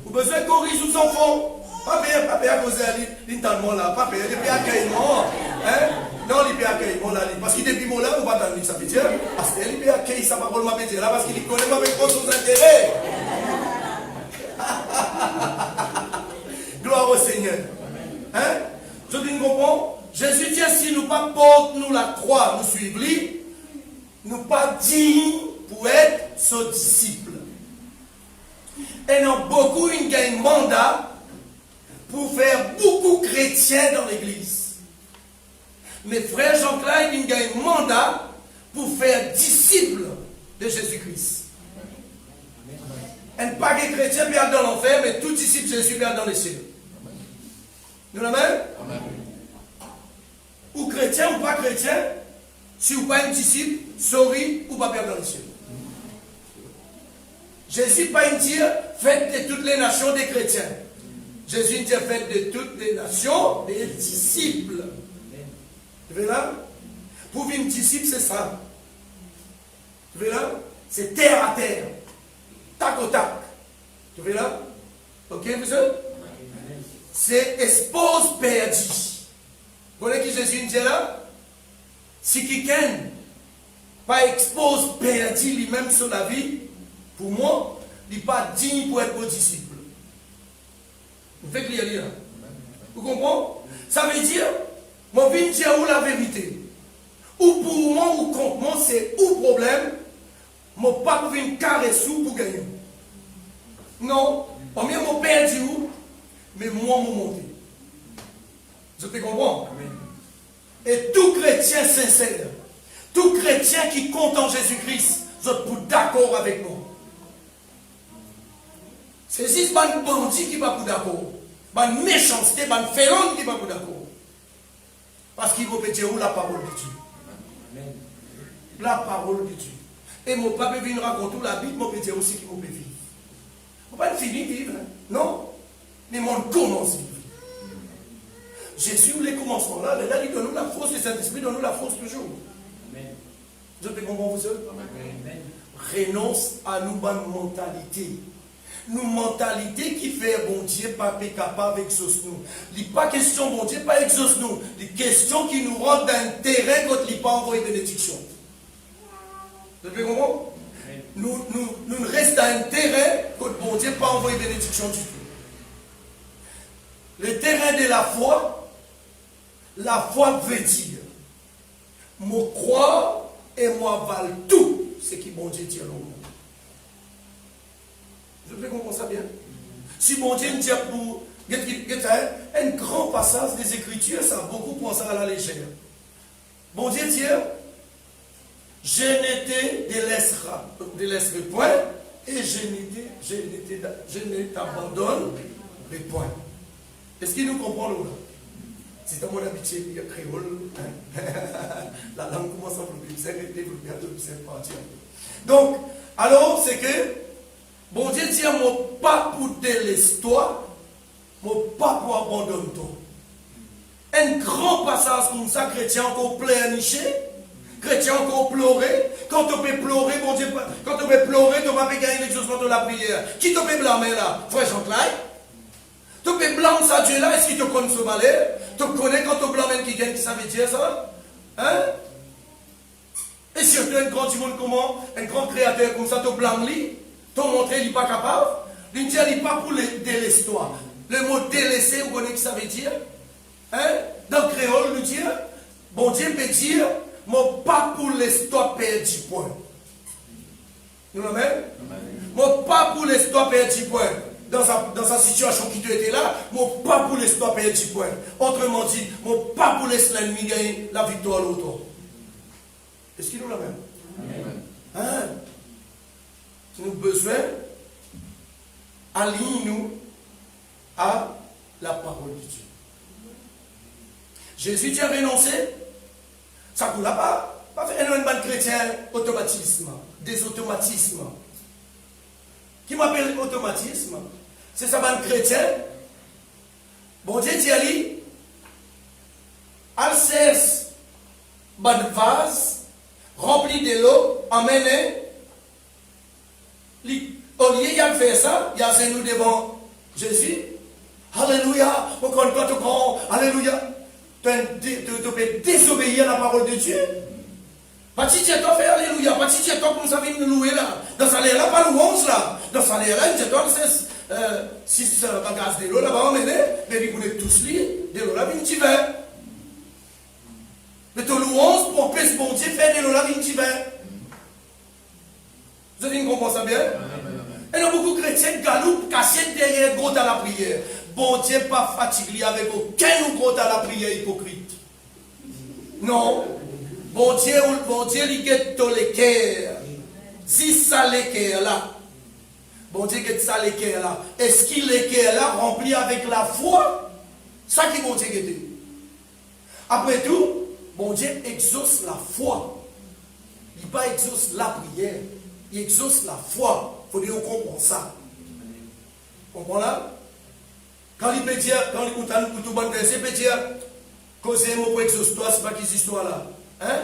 Vous besoin de corriger aux enfants. Pas payer à cause de l'internement là. Pas payer, il paye accueillement. Hein? Non, il paye accueillement là. Parce qu'il depuis mon là, on va dans ça veut dire. Parce qu'il paye accueil, ça va pas le dire là. Parce qu'il connaît pas avec d'autres intérêts. Gloire au Seigneur. Hein? Je dis, comprends? Jésus dit, si nous pas porte nous la croix, nous suivons lui. nous pas dignes pour être son disciple. Et non, beaucoup ils gagnent mandat pour faire beaucoup de chrétiens dans l'église. Mais frère Jean-Claude, il gagne mandat pour faire disciple de Jésus-Christ. Et pas que chrétien perd dans l'enfer, mais tout disciple de Jésus perd dans les cieux. Nous l'avons? Ou chrétien ou pas chrétien, si vous pas un disciple, sorry, ou pas perdre dans les cieux. Jésus pas dire faites de toutes les nations des chrétiens. Jésus dit faites de toutes les nations des disciples. Vous voyez là? Pour vivre disciple, c'est ça. Vous voyez là? C'est terre à terre. Tac au tac. Vous voyez là? Ok, monsieur? C'est expose perdu. Vous voyez qui Jésus dit là? Si quelqu'un pas expose perdu lui-même sur la vie, pour moi, il n'est pas digne pour être mon disciple. Vous faites lire là. Vous comprenez? Ça veut dire, mon vie dire où la vérité. Ou pour moi, ou contre moi, c'est où problème. Mon pas pour venir caresser pour gagner. Non, au mieux, mon père dit où, mais moi, mon monté. Vous te comprenez? Et tout chrétien sincère, tout chrétien qui compte en Jésus-Christ, vous êtes pour d'accord avec moi. C'est juste un bandit qui n'est pas d'accord. Une méchanceté, une félon qui n'est pas d'accord. Parce qu'il faut dire où la parole de Dieu. La parole de Dieu. Et mon papa vient raconter la Bible, mon père aussi qu'il faut vivre. On ne peut pas finir vivre, hein? Non. Mais mon commence à vivre. Jésus, les commencements là, il donne nous la force, le Saint-Esprit donne nous la force toujours. Amen. Je te comprends, vous seul? Renonce à nous bonne mentalité. Nous mentalité qui fait bon Dieu pas capable d'exaucer nous. Il n'est pas question bon Dieu pas exauce nous. Il question qui nous rend d'un terrain quand il n'est pas envoyé bénédiction. Vous te comprends? Nous restons dans un terrain quand bon Dieu pas envoyé bénédiction du tout. Le terrain de la foi veut dire, moi croire et moi val tout ce qui bon Dieu dit au monde. Je peux comprendre ça bien. Si bon Dieu dit pour un grand passage des Écritures, ça a beaucoup pensé à la légère. Bon Dieu dit, je n'étais délaisserai point et je ne t'abandonnerai point. Est-ce qu'il nous comprend là? C'est dans mon habitude, il y a créole. Hein? La langue commence à développer, à partir. Donc, alors, c'est que, bon Dieu dit, mon pas pour délaisser toi, mon pas pour abandonner toi. Un grand passage comme ça, chrétien encore pleurnicher, chrétien encore pleurer. Quand on peut pleurer, bon Dieu, quand on peut pleurer, on va gagner l'exaucement de la prière. Qui te peut blâmer là? Frère Jean-Claude? Tu peux blâmer ça Dieu là, est-ce qu'il te connaît ce malheur? Tu connais quand tu blâmes quelqu'un qui ça veut dire ça? Hein? Et surtout un grand monde comment, un grand créateur comme ça, tu blâmes lui, tu montres qu'il n'est pas capable, il dit qu'il n'est pas pour délaisser toi. Le mot délaisser, vous connaissez ce que ça veut dire? Hein? Dans le créole, nous dit, bon Dieu peut dire, mon pas pour laisser toi perdre du point. Nous l'avons? Mon pas pour laisser toi perdre du point. Dans sa situation qui était là, mon pas pour laisser toi perdre du point. Autrement dit, mon pas pour laisser l'ennemi gagner la victoire à l'autre. Est-ce qu'il nous l'a même? Hein? Nous avons besoin d'aligner-nous à la parole de Dieu. Jésus dit à renoncer, ça ne coule pas. Pas faire un bon chrétien automatisme, des automatismes. Qui m'appelle automatisme? C'est ça, un chrétien. Bon Dieu dit à lui, Alcès, ban vase, rempli de l'eau, emmené. Au lieu de faire ça, il y a nous devant Jésus. Alléluia, on compte pas tout grand. Alléluia. Tu peux désobéir à la parole de Dieu. Pas si tu as fait alléluia, pas si tu as comme ça vient nous louer là. Dans ça là, pas louange là. Dans ça là, tu as 6 bagages de l'eau là-bas emmené, mais vous connaissez tous les de l'eau là, tu vas. Mais ton louange pour plus bon Dieu faire de l'eau là, tu vas. Vous avez compris ça bien? Et nous, beaucoup de chrétiens galoupent, cassés derrière, gros à la prière. Bon Dieu, pas fatigué avec aucun gros à la prière hypocrite. Non. Bon Dieu, il guette les cœurs. Si ça les cœurs là. Bon Dieu, guette ça les cœurs là. Est-ce qu'il les cœurs là remplis avec la foi? Ça qui bon Dieu guette. Après tout, bon Dieu exauce la foi. Il ne pas exauce la prière. Il exauce la foi. Il faut dire qu'on comprend ça. Comprends là? Quand il peut dire, quand il peut tout bon verset, il peut dire, causer un mot pour exaucer toi, c'est pas qu'ils histoire là. Hein?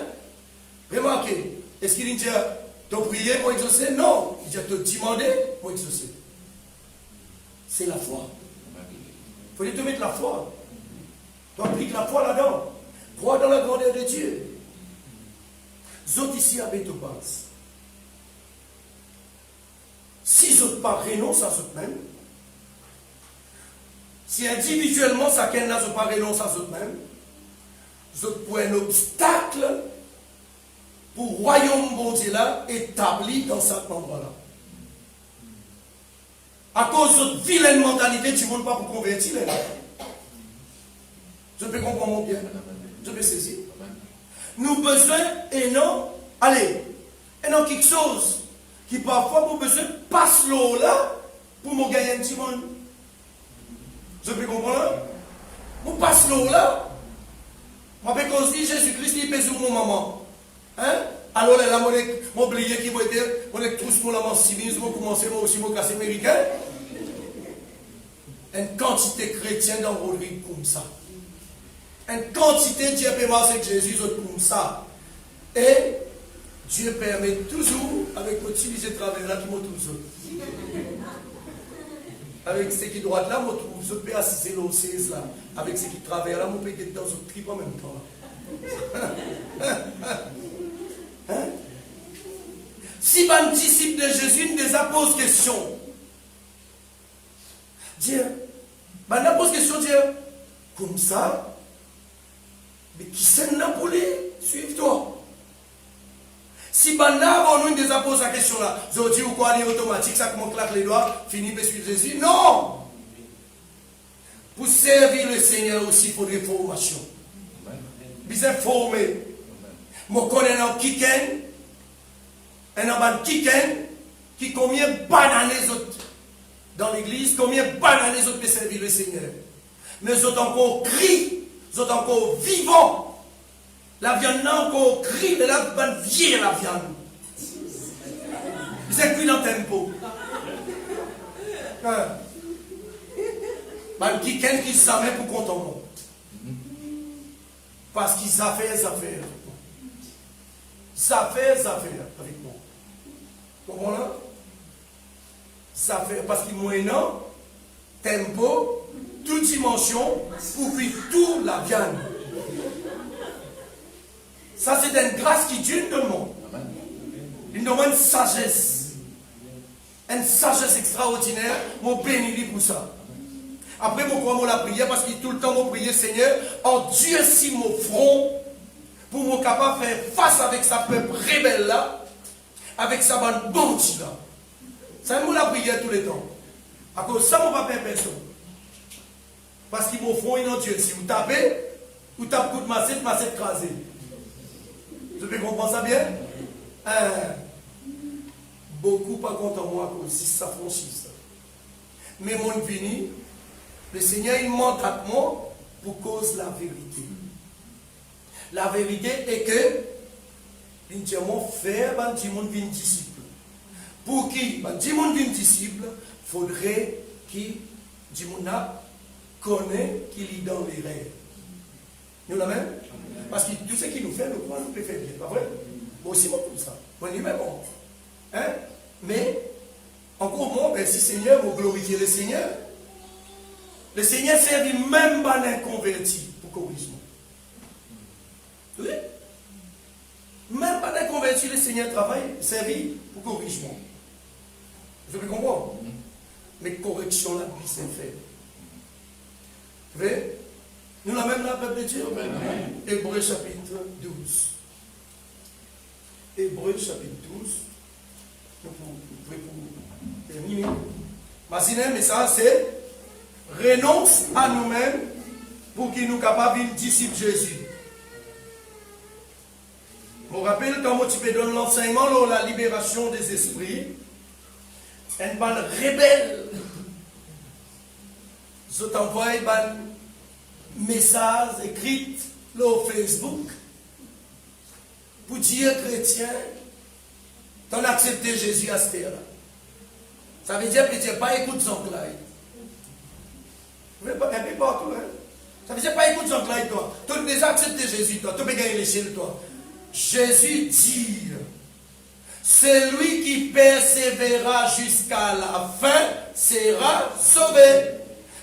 Remarquez, est-ce qu'il dit, tu as prié pour exaucer? Non. Il dit, tu as demandé pour exaucer. C'est la foi. Il faut te mettre la foi. Tu appliques la foi là-dedans. Crois dans la grandeur de Dieu. Zot ici à Bétobas. Si zot pas renonce à zot même, si individuellement ça n'a pas renonce à zot même, zot pour un obstacle pour le royaume bon Dieu là établi dans cet endroit-là. À cause de votre vilaine mentalité, tu ne veux pas pour convertir les gens. Je peux comprendre bien. Je peux saisir. Nous avons besoin, et non, allez, et non quelque chose qui parfois nous besoin passe l'eau là pour me gagner un petit monde. Je peux comprendre? Nous passe l'eau là. Moi, parce que Jésus-Christ, il pèse sur mon maman. Hein? Alors là, mon oublié qui va dire, on est tous pour la civilisme, on commence moi aussi, mon casse américain. Une quantité chrétienne dans Rodrigue comme ça. Une quantité de Dieu peut marcher avec Jésus comme ça. Et Dieu permet toujours, avec votre utiliser travers là, qui m'a toujours. Avec ce qui droit là, moi trouve ce peut assister l'OCS là. Avec ce qui travers là, moi peut être dans un trip en même temps. Hein? Si un disciple de Jésus ne les pose question, Dieu, ben pose question, Dieu, comme ça, mais qui s'est nappolé, suive-toi. Si Banda, on nous pose la question là, je dis ou quoi, aller automatique, ça comment claque les doigts, fini de suivre Jésus. Non! Pour servir le Seigneur aussi, il faut des formations. Bien formé. Moi, je connais un kiken, qui combien de bananes les autres dans l'église, combien de bananes les autres pour servir le Seigneur. Mais les autres encore crient, les autres encore vivants. La viande n'a encore crie, mais la bonne vieille la viande. C'est cuit dans le tempo. Qui s'amène pour content. Parce qu'ils savent faire des affaires. Ça fait des affaires avec moi. Comment là? Ça fait parce qu'ils m'ont un tempo, toute dimension, pour cuire toute la viande. Ça, c'est une grâce qui Dieu nous demande. Il nous demande une sagesse. Une sagesse extraordinaire. Mon béni pour ça. Après, mon crois la prière, parce que tout le temps, mon prier, Seigneur, en Dieu, si mon front, pour mon capable de faire face avec sa peuple rebelle là, avec sa bande bandit là. Ça, c'est la prière tous les temps. À cause de ça, mon papa personne. Parce qu'il mon front, il est en Dieu. Si vous tapez coup de massette crasée. Vous pouvez comprendre ça bien? Beaucoup pas content moi à cause si ça franchise. Mais mon vini, le Seigneur il monte à moi pour cause la vérité. La vérité est que il dit mon frère, ben dit mon vin disciple. Pour qui? Ben dit mon vin disciple, faudrait qu'il dit mon connaît qu'il est dans les rêves. Nous la même? Parce que tout ce qu'il nous fait, nous peut faire bien, pas vrai? Moi aussi, moi, tout ça. Moi, lui, mais bon. Hein? Mais, encore moins, ben, si Seigneur, vous glorifiez le Seigneur. Le Seigneur servit même pas d'inconverti pour corrigement. Oui? Même pas d'inconverti, le Seigneur travaille, servit pour corrigement. Vous pouvez comprendre? Mais correction, là, puis c'est fait. Vous voyez? Nous la même la peuple de Dieu. Hébreux chapitre 12. Hébreux chapitre 12. Pour terminer. Mais ça, c'est renonce à nous-mêmes pour qu'il nous capable de disciple Jésus. Je me rappelle quand tu peux donner l'enseignement de la libération des esprits, une bonne rebelle. Je t'envoie un message écrit sur Facebook pour dire chrétien, tu as accepté Jésus à ce terre. Ça veut dire que tu n'as pas écouté son Clyde. Vous ne pouvez pas partout, hein? Ça veut dire pas écoute son Clyde, toi. Tu as déjà accepté Jésus, toi. Tu peux gagner l'échelle, toi. Jésus dit, celui qui persévérera jusqu'à la fin sera sauvé.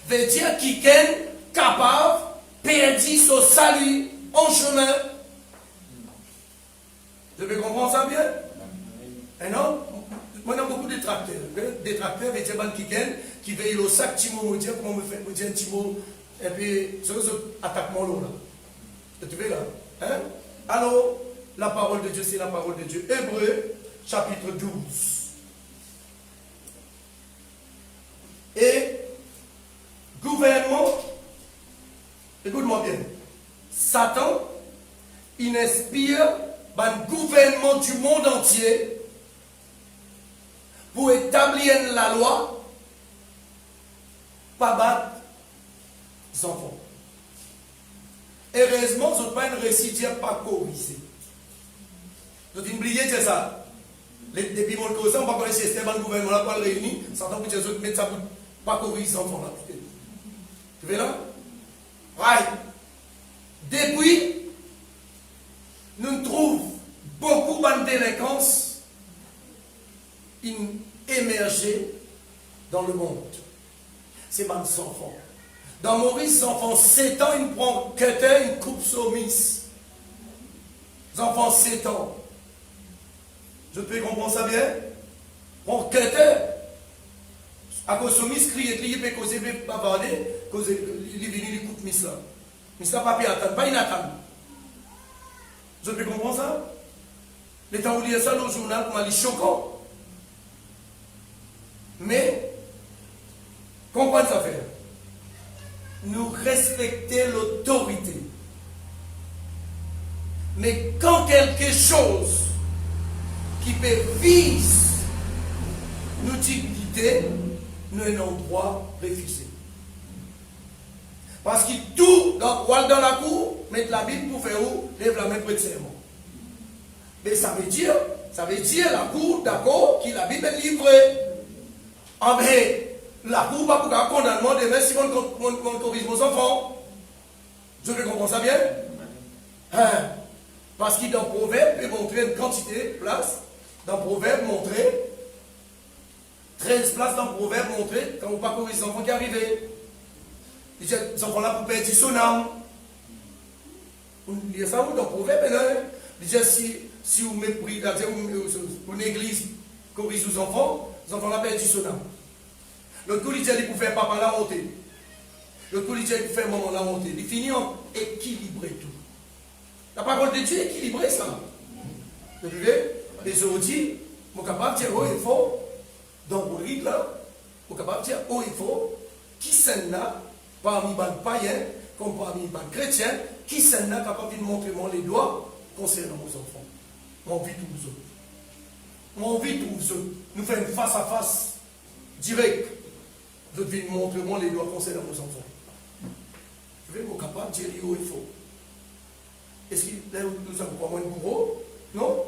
Veut dire qu'il est capable de perdre son salut en chemin. Vous avez compris ça bien? Et non? Moi, il y a beaucoup de détracteurs. Détracteurs, veut dire qui veillent au sac, Timo, me dire comment me fait, me dire Timo, et puis, ce attaque mon lot là. Tu veux là? Hein? Alors, la parole de Dieu, c'est la parole de Dieu. Hébreux, chapitre 12. Et, gouvernement, écoute-moi bien, Satan, il inspire le gouvernement du monde entier pour établir la loi, pas battre les enfants. Heureusement, ce n'est pas une récidive pas corrigée. Vous avez oublié de ça. Depuis mon cause, on ne va pas connaître système le gouvernement là, pour le réunir, Satan peut dire mettre ça pour pas corriger les enfants là. Tu veux là? Right. Depuis, nous trouvons beaucoup de délinquance émerger dans le monde. C'est mes enfants. Dans Maurice, les enfants 7 ans, ils prennent cutter, une coupe soumise. Les enfants 7 ans. Je peux comprendre ça bien? Prends cutter. À cause de soumise, crier, il peut causer, bavarder, causer, il est venu, il coupe mis là. Mais ça pas bien attendre, pas inattendre. Je peux comprendre ça? Les temps où il y a ça dans le journal, comme il est choquant. Mais, comprenez ça faire. Nous respecter l'autorité. Mais quand quelque chose qui peut viser nos dignités, nous avons droit de refuser. Parce que tout, dans la cour, mettre la Bible pour faire où? Lève la main près de serment. Mais ça veut dire la cour, d'accord, que la Bible est livrée. Ah mais, la cour va pour un condamnement demain si on corrige nos enfants. Je vais comprendre ça bien? Hein? Parce qu'il dans le proverbe peut montrer une quantité de places. Dans le proverbe, montrer 13 places dans le proverbe, montrer quand on ne pas corriger les enfants qui arrivent. Les enfants là pour perdre son âme. Il y a ça dans le proverbe, déjà si vous méprisez, ou une église corrige les enfants là perdent son âme. L'autre coup, il dit pour faire papa la montée. L'autre coup, il dit pour faire maman la montée. Il finit en équilibrer tout. La parole de Dieu est équilibrée, ça. Vous voyez? Les aujourd'hui, je suis capable de dire oh il faut, dans le rite là, je suis capable de dire oh il faut, qui s'en a, parmi les païens, comme parmi les chrétiens, qui s'en a capable de montrer les doigts concernant nos enfants. On vit tous vous autres. On vit tous vous autres. Nous faisons une face à face, direct. Nous devons montrer les doigts concernant nos enfants. Je vais être capable de dire où il faut. Est-ce que nous avons pas moins de bourreau? Non?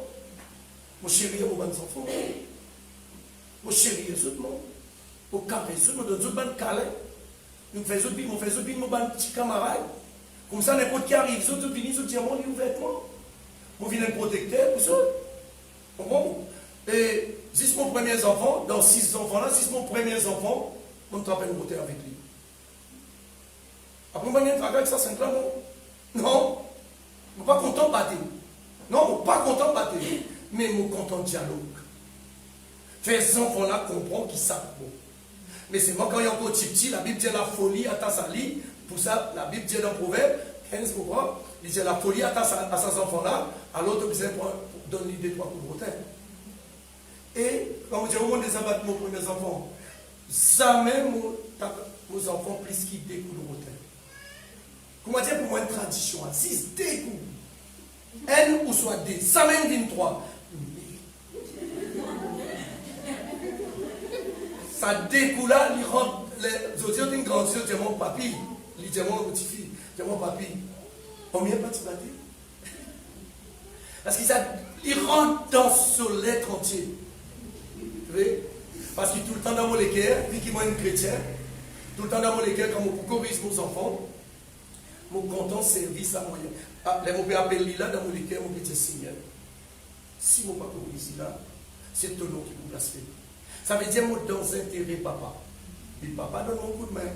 Mon chéri, mon bon enfant. Mon chéri, tout le monde. Au carré, tout le monde, nous avons câlin. Nous faisons bien, nous faisons bien, nos petits camarades. Comme ça, n'importe qui arrive, nous avons fini, nous avons dit ouvertement. Nous venons un protecteur, pour ça. Bon. Et si mon premier enfant, dans 6 enfants là, si mon premier enfant, on ne travaille pas avec lui. Après, on va travailler avec ça, 5 ans, non. Je ne suis pas content de battre. Non, je ne suis pas content de battre. Mais je suis content de dialogue. Faire ces enfants-là comprendre qu'ils savent. Mais c'est moi, quand il y a encore petit, la Bible dit la folie à ta sali. Pour ça, la Bible dit dans le proverbe, 15, pourquoi? Il dit la folie à ces enfants-là, à l'autre, vous donne l'idée de 3 coups de rotin. Et, comme je dis, au moins des abattements pour mes enfants, ça même, mes enfants, plus qu'ils découlent au hôtel. Comment dire pour moi une tradition, 6 découlent. N ou soit D, ça même 23. Ça découle là, il rentre, les autres ont grandi, ils disent mon papi, ils disent mon petit-fils, ils disent mon papi. Combien pas tu battais? Parce qu'ils rentrent dans ce lettre entier. Vous voyez? Parce que tout le temps dans mon équerre, vu qu'ils sont une chrétienne, tout le temps dans mon équerre, quand je corrige mes enfants, je suis content de service à moyen. Les mots appellent là dans mon équerre, mon petit Seigneur. Si je ne pas corrige là, c'est ton nom qui vous blasphème. Ça veut dire, moi, dans intérêt, papa. Et papa donne mon coup de main.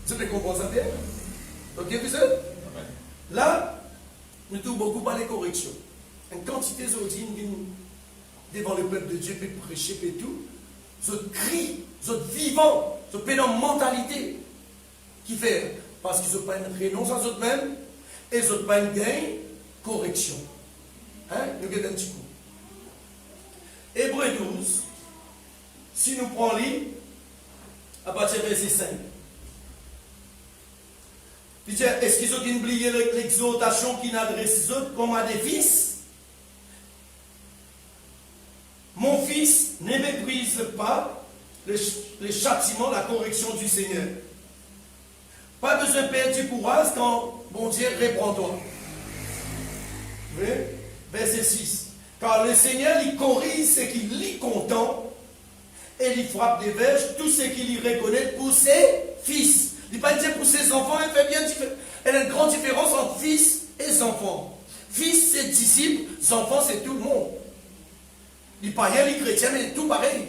Vous avez compris ça bien? Ok, vous savez? Là, nous devons beaucoup parler correction. Une quantité d'ordines devant le peuple de Dieu, peut prêcher, peut tout. Ce cri, ce vivant, ce pénal mentalité qui fait. Parce qu'ils n'ont pas une renonce à eux-mêmes et ils n'ont pas une gain, correction. Hein? Nous regardons un petit coup. Hébreu 12. Si nous prenons l'île, à partir du verset 5. Il dit, est-ce qu'ils ont oublié l'exhortation qu'ils adressent comme à des fils? Mon fils, ne méprise pas le châtiment, la correction du Seigneur. Pas besoin de perdre du courage quand bon Dieu reprend-toi. Vous voyez? Verset 6. Car le Seigneur, il corrige ce qui lui content et il frappe des verges tout ce qu'il y reconnaît pour ses fils. Il ne pas dire pour ses enfants, il fait bien différence. Il y a une grande différence entre fils et enfants. Fils, c'est disciples, enfants, c'est tout le monde. Les païens, les chrétiens, mais tout pareil.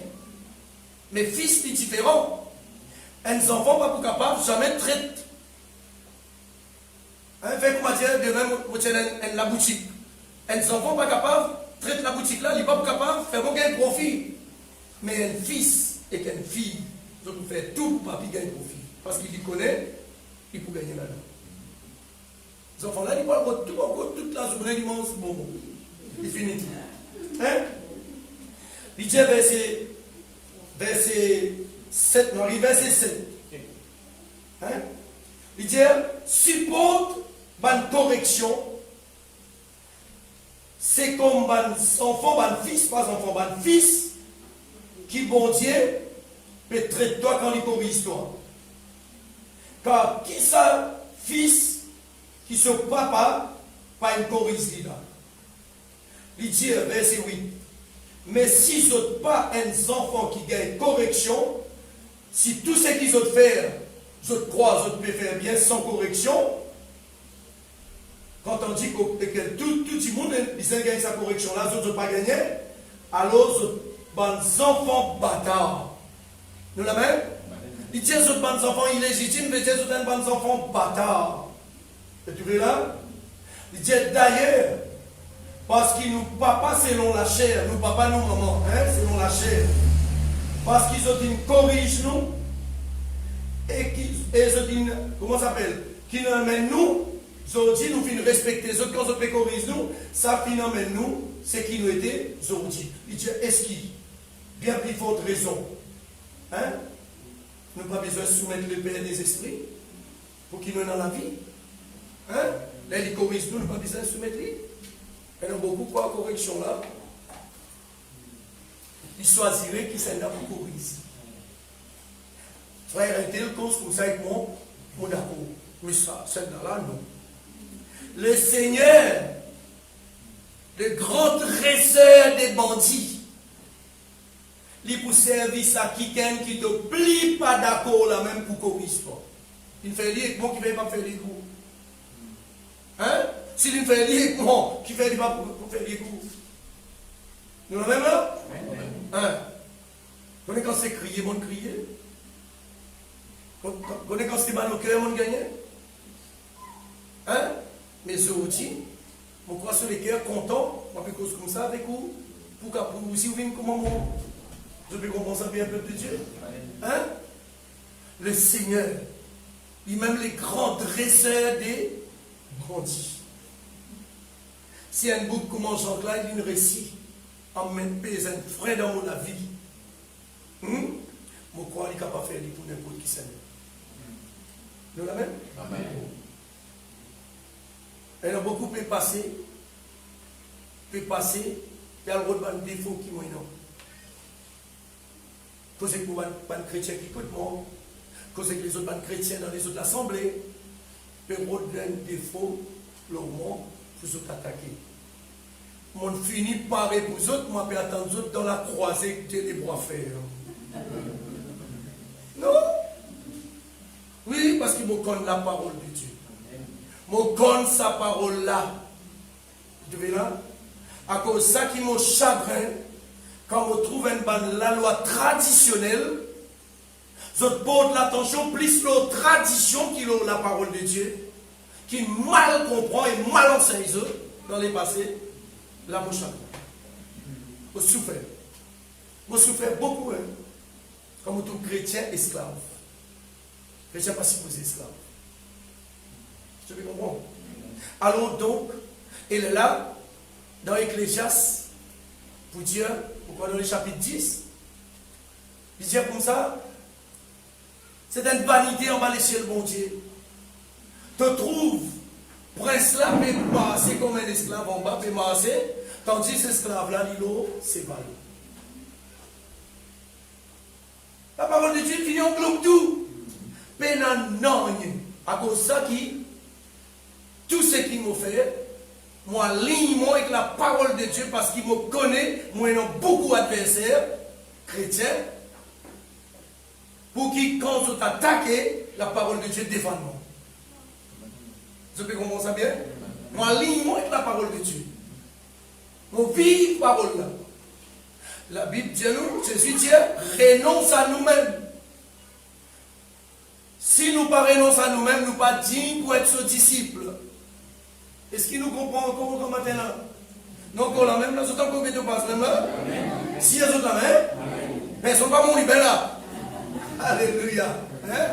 Mais fils, c'est différent. Un enfant, pas pour capable, jamais traite. Fait comment dire, de même, la boutique. Un enfant, pas capable, traite la boutique là, il n'est pas capable, fait aucun profit. Mais un fils et qu'une fille, donc il fait tout pour papi gagner profit. Parce qu'il y connaît, il peut gagner là-dedans. Les enfants là, ils parlent tout encore toute la journée, ils mangent bon. Il finit tout. Hein? Il dit verset 7, non, verset 7. Hein? Il dit, supporte une correction. C'est comme un enfant, un fils, pas un enfant, un fils, qui, bon Dieu, peut traiter toi quand il corrige toi. Car qui ça, fils, qui se papa, pas une corrige là. Il dit, verset 8. Mais si ce n'est pas un enfant qui gagne correction, si tout ce qu'ils ont fait, je crois, je peux faire bien sans correction, quand on dit que tout le monde il gagne sa correction, là, je ne pas gagner, alors les enfants bâtards. Nous la même? Il dit que les enfants illégitimes, mais il dit que les enfants bâtards. Et tu veux là? Il dit d'ailleurs, parce qu'ils nous papa selon la chair, nous papa, nous maman, hein, selon la chair. Parce qu'ils ont dit corrige nous et ils ont dit, comment ça s'appelle? Qui nous amène nous, ils ont dit nous finissons respecter. Les autres, quand ils ont corrige nous, ça finit amène nous, c'est qui nous était, ils ont dit. Il dit, est-ce qu'il bien plus forte raison? Hein? Nous n'avons pas besoin de soumettre le Père des esprits pour qu'il nous ait dans la vie. Hein? Là, ils corrigent nous, nous n'avons pas besoin de soumettre lui. Il y a beaucoup de correction là. Il choisirait qui s'en a pour corriger. Frère, un tel cause comme ça avec moi, mon d'accord. Mais ça, celle-là, non. Le Seigneur, le grand dresseur des bandits, il pour service à quelqu'un qui ne te plie pas d'accord là même pour corriger pas. Il fait lire avec moi qui ne veut pas faire les coups. Hein? S'il me fait lire avec moi, qui fait pas pour faire les coups. Nous la même là? Hein? Vous connaissez quand c'est crier, mon crier? Vous connaissez quand c'est mal au cœur, mon gagner? Hein? Mais ce outil, on croit sur les cœurs contents, on fait cause comme ça avec vous, pour que vous aussi vous venez comme moi. Je peux comprendre ça bien un peu de Dieu. Hein? Le Seigneur, lui-même les grands dresseurs des bandits. Si un bout commence en là, il y a une récit. en même temps, un frère dans mon avis. Je crois qu'il est capable de faire pour n'importe qui c'est. Nous la même? Amen. Il y a beaucoup peut passer. Il y a le défaut qui m'ont non. Cause que pour les chrétiens qui écoutent moi, cause que les autres chrétiens dans les autres assemblées, peut avoir un défaut, leur mot, pour vous attaquer. Mon fini par pour les autres, moi, je peux attendre les autres dans la croisée que les bras faire. Non? Oui, parce que je connais la parole de Dieu. Je connais sa parole là. Tu veux là? À cause de ça qui me chagrin, quand je trouve la loi traditionnelle, je porte l'attention plus sur la tradition qui est la parole de Dieu, qui mal comprend et mal enseigne dans les passés, là, je chagrin. Je souffre. Je souffre beaucoup, hein, comme tout chrétien esclave. Chrétien pas supposé esclave. Tu peux comprendre? Alors donc, il est là, dans Ecclésiaste, pour dire, pourquoi dans le chapitre 10, il dit comme ça, c'est une vanité en bas les cieux, bon Dieu. Tu trouves, prince là, peut passer comme un esclave en bas, peut passer, tandis que cet esclave-là, c'est valé. La parole de Dieu finit en globe tout. Non, à cause de ça qui, tout ce qui m'a fait, moi, ligne avec la parole de Dieu parce qu'il me connaît, moi, j'ai beaucoup d'adversaires chrétiens, pour qui, quand je t'attaque, la parole de Dieu défend moi. Vous pouvez comprendre ça bien? Moi, ligne avec la parole de Dieu. Mon vive parole là. La Bible dit nous, Jésus dit, renonce à nous-mêmes. Si nous ne renonçons à nous-mêmes, nous ne sommes pas dignes pour être ses disciples. Est-ce qu'il nous comprend encore ce matin là? Donc, on l'a même là, c'est encore que tu passes même là. Si ils sont là, mais ils ne sont pas mon libère là. Alléluia. Hein?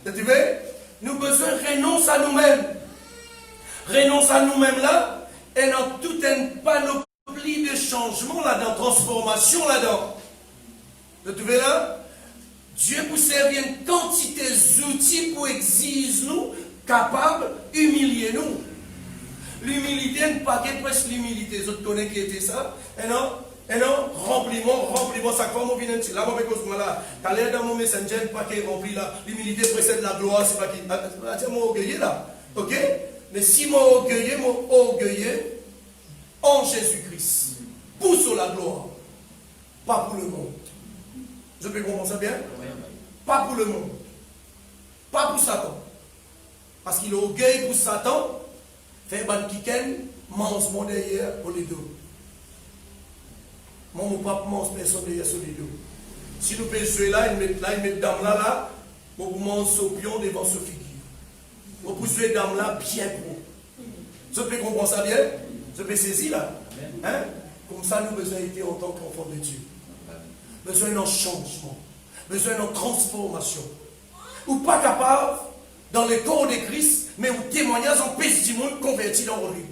Tu veux? Nous avons besoin de renoncer à nous-mêmes. Renoncer à nous-mêmes là, et dans toute une panoplie de changements là-dedans, transformation là-dedans. Tu veux là? Dieu vous servir une quantité d'outils pour exiger nous, capables d'humilier nous. L'humilité n'est pas que presque l'humilité. Les autres connaissent qui était ça. Et non, rempliment, ça comme on vient de là, moi, parce que là, t'as l'air dans mon messenger, pas qu'il rempli là. L'humilité précède la gloire, c'est pas qui. C'est mon orgueilleux là. Ok? Mais si mon orgueilleux en Jésus-Christ, pour la gloire, pas pour le monde. Je peux comprendre ça bien? Pas pour le monde. Pas pour Satan. Parce qu'il est orgueil pour Satan. Fait ban kiken, mange mon derrière au les deux. Mon papa mange personne derrière sur les deux. Si nous pouvons jouer là, ils mettent dame là, pour manger ce pion devant ce figure. Pour jouer dame là bien pro. Je peux comprendre ça bien? Je peux saisir là? Hein? Comme ça, nous besoin d'être en tant qu'enfant de Dieu. Besoin d'un changement. Besoin d'une transformation. Ou pas capable, dans le corps de Christ, mais au témoignage en paix du monde converti dans le livre.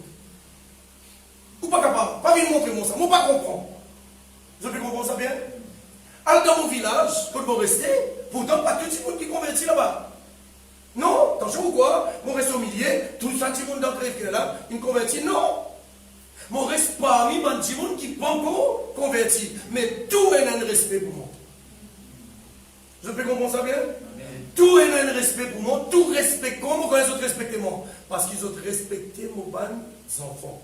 Ou pas capable. Pas venir montrer moi ça. Moi pas comprendre. Je peux comprendre ça bien? Alors dans mon village, quand vous restez, pourtant pas tout le monde qui convertit là-bas. Non, attention ou quoi? Moi reste au milieu, tout le monde dans le là, il convertit. Non. Moi reste parmi les gens qui ne sont pas encore convertis. Mais tout est un respect pour moi. Je peux comprendre ça bien? Tout est un respect pour moi, tout respect comme les autres respectent moi. Parce qu'ils ont respecté mon ban enfants.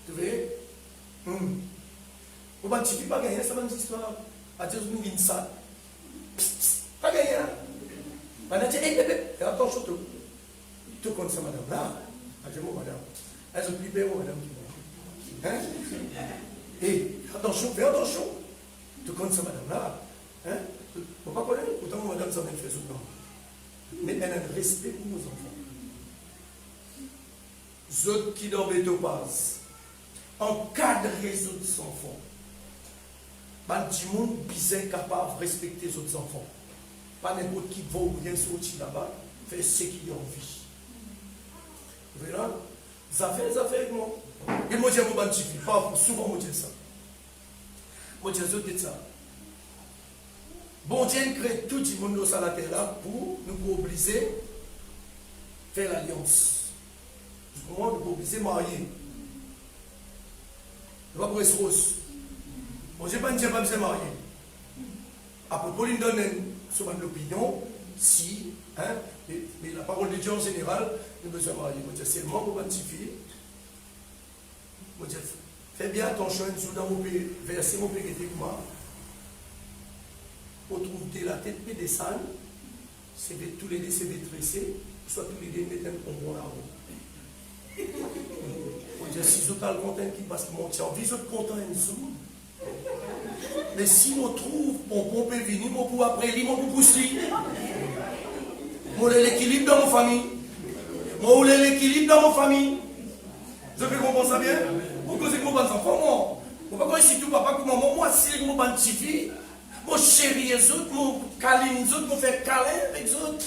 Tu vois? Au ban, tu ne peux pas gagner, ça va une histoire. À dire, nous vîmes ça. Pas gagner. Madame dit, hé, attention, tout comme ça, madame. Là, à dire, madame. Elles ont plus peur, madame. Hein? Et attention, fais attention. Tout comme ça, madame. Là. Hein? On ne peut pas connaître, pourtant madame ça m'a fait souvent. Mais elle a un respect pour nos enfants. Ceux qui dans Bétopaz, encadrent les autres enfants. Du monde bizarre capable de respecter les autres enfants. Pas n'importe qui va ou bien sortir là-bas, faire ce qu'il a envie. Vous voyez là? Ça fait avec moi. Et moi, je dis à mon petit fils, souvent, moi, je dis ça. Bon Dieu, tout ça. Bon Dieu crée tout le monde sur la terre là pour nous obliger à faire l'alliance. Comment nous obliger à marier. Nous ne pouvons pas être rose. Bon Dieu, pas besoin de marier. Après, Pauline donne sur l'opinion, si, hein, mais la parole de Dieu en général, nous besoin de marier. Bon Dieu, seulement pour une fille. Bon Dieu, fais bien attention dans mon pays, verset mon pays qui était moi. Pour trouver la tête des salles, c'est tous les deux c'est tressés, soit tous les deux mettent un bonbon là-haut. Bon Dieu, si vous êtes content qui passe mon temps, vous êtes content en dessous. Mais si on trouve mon peut venir, mon pour après lui, mon pour pousser. Mon l'équilibre dans mon famille. Mon l'équilibre dans mon famille. Je peux comprendre ça bien? Pourquoi c'est que mon bon enfant, moi? On va pas ici tout papa comme maman, moi c'est mon bon petit fille. Mon chéri les autres, mon câlin les autres, mon faire câlin avec les autres.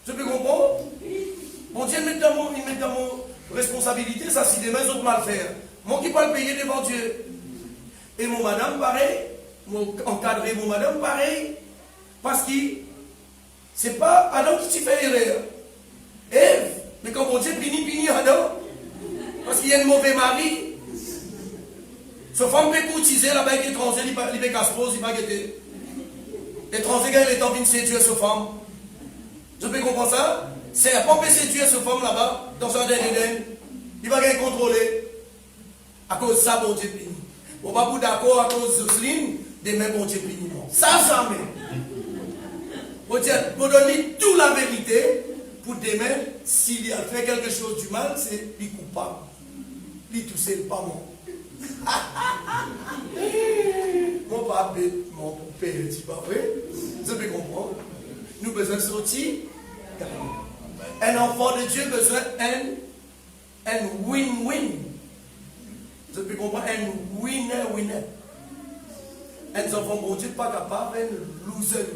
Je peux comprendre? Bon Dieu met dans mon responsabilité, ça si demain les autres mal faire. Moi qui peux le payer devant Dieu. Et mon madame, pareil. Mon encadré, mon madame, pareil. Parce que c'est pas Adam qui t'y fait erreur. Ève, mais quand mon Dieu pini Adam. Parce qu'il y a un mauvais mari. Ce femme peut courtiser là-bas, il est étranger, il peut casse-pose, il va guetter. L'étranger, il est en train de séduire ce femme. Je peux comprendre ça? C'est un peu séduire ce femme là-bas, dans un dernier. Il va gagner contrôler. À cause de ça, mon Dieu pini. On va pas d'accord à cause de Jocelyne, demain bon Dieu puni. Ça jamais. Bon Dieu, pour donner toute la vérité, pour demain, s'il a fait quelque chose du mal, c'est lui coupable. Lui tout seul, pas moi. Mon papa, mon père, c'est pas vrai. Vous avez compris? Nous avons besoin de sortir. Un enfant de Dieu a besoin d'un win-win. Vous avez compris? Un winner. Un enfant de Dieu pas capable, un loser.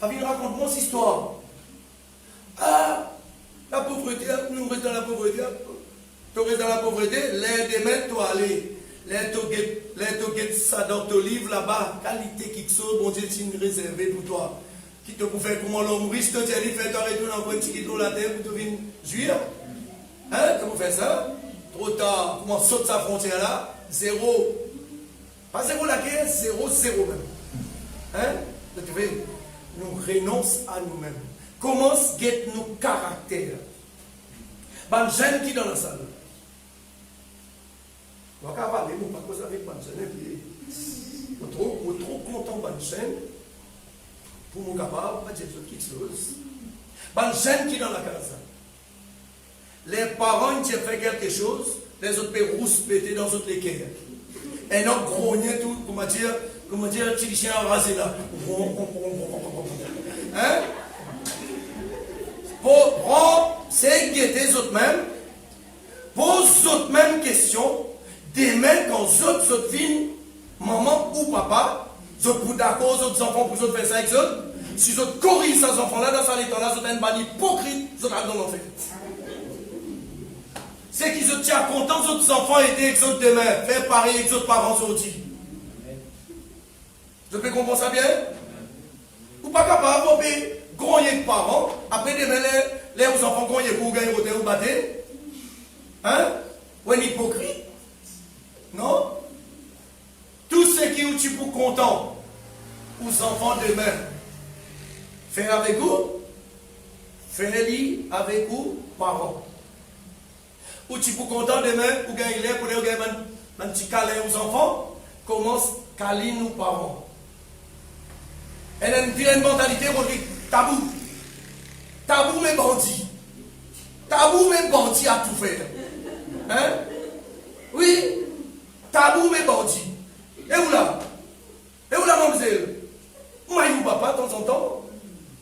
Raconte-moi cette histoire. Ah, la pauvreté, nous restons dans la pauvreté. Tu restes dans la pauvreté, l'air des mains, tu aller. L'air tu get ça dans ton livre là-bas. Qualité qui sort, bon Dieu, c'est réservé pour toi. Qui te peut faire comment l'homme riche te dit, fais ton retour dans un petit kilo la terre pour te venir jouir. Hein, comment faire ça? Trop tard, comment saute sa frontière là? Zéro. Pas zéro la guerre, zéro même. Hein? Tu veux, nous renonçons à nous-mêmes. Commence à guetter nos caractères. Ban jeune qui dans la salle. On va parler, on va pas causer avec ban jeune. On est trop content ban jeune. Pour mon capable, pas dire quelque chose. Ban jeune qui dans la casa. Les parents qui fait quelque chose, les autres peuvent rouspéter dans d'autres équerres. Et non grogner tout, comment dire, petit chien rasé là. Hein? Pour c'est guetter les autres mêmes, pose les autres mêmes questions, demain quand les autres viennent, maman ou papa, les autres d'accord, les autres enfants pour les autres faire ça avec les autres, si les autres corrigent ces enfants-là dans cet état-là, les autres sont un hypocrite, les autres ont l'enfer. C'est qu'ils se tiennent contents, les autres enfants aider avec les autres demain, faire pareil avec les autres parents aujourd'hui. Je peux comprendre ça bien? Ou pas capable, vous pouvez grogner les parents, après demain, les enfants grogner pour gagner ou battre. Hein? Ou un hypocrite? Non? Tout ce qui est tu pour content, aux enfants demain, faire avec vous, faire-les avec vous, parents. Ou tu pour content demain, pour gagner l'air, pour gagner un petit câlin aux enfants, commence à câliner nos parents. Elle a une mentalité aujourd'hui tabou. Tabou mais bandit. Tabou mais bandit à tout faire. Hein? Oui. Tabou mais bandit. Et où là? Et où là, mademoiselle? Maï ou papa, de temps en temps?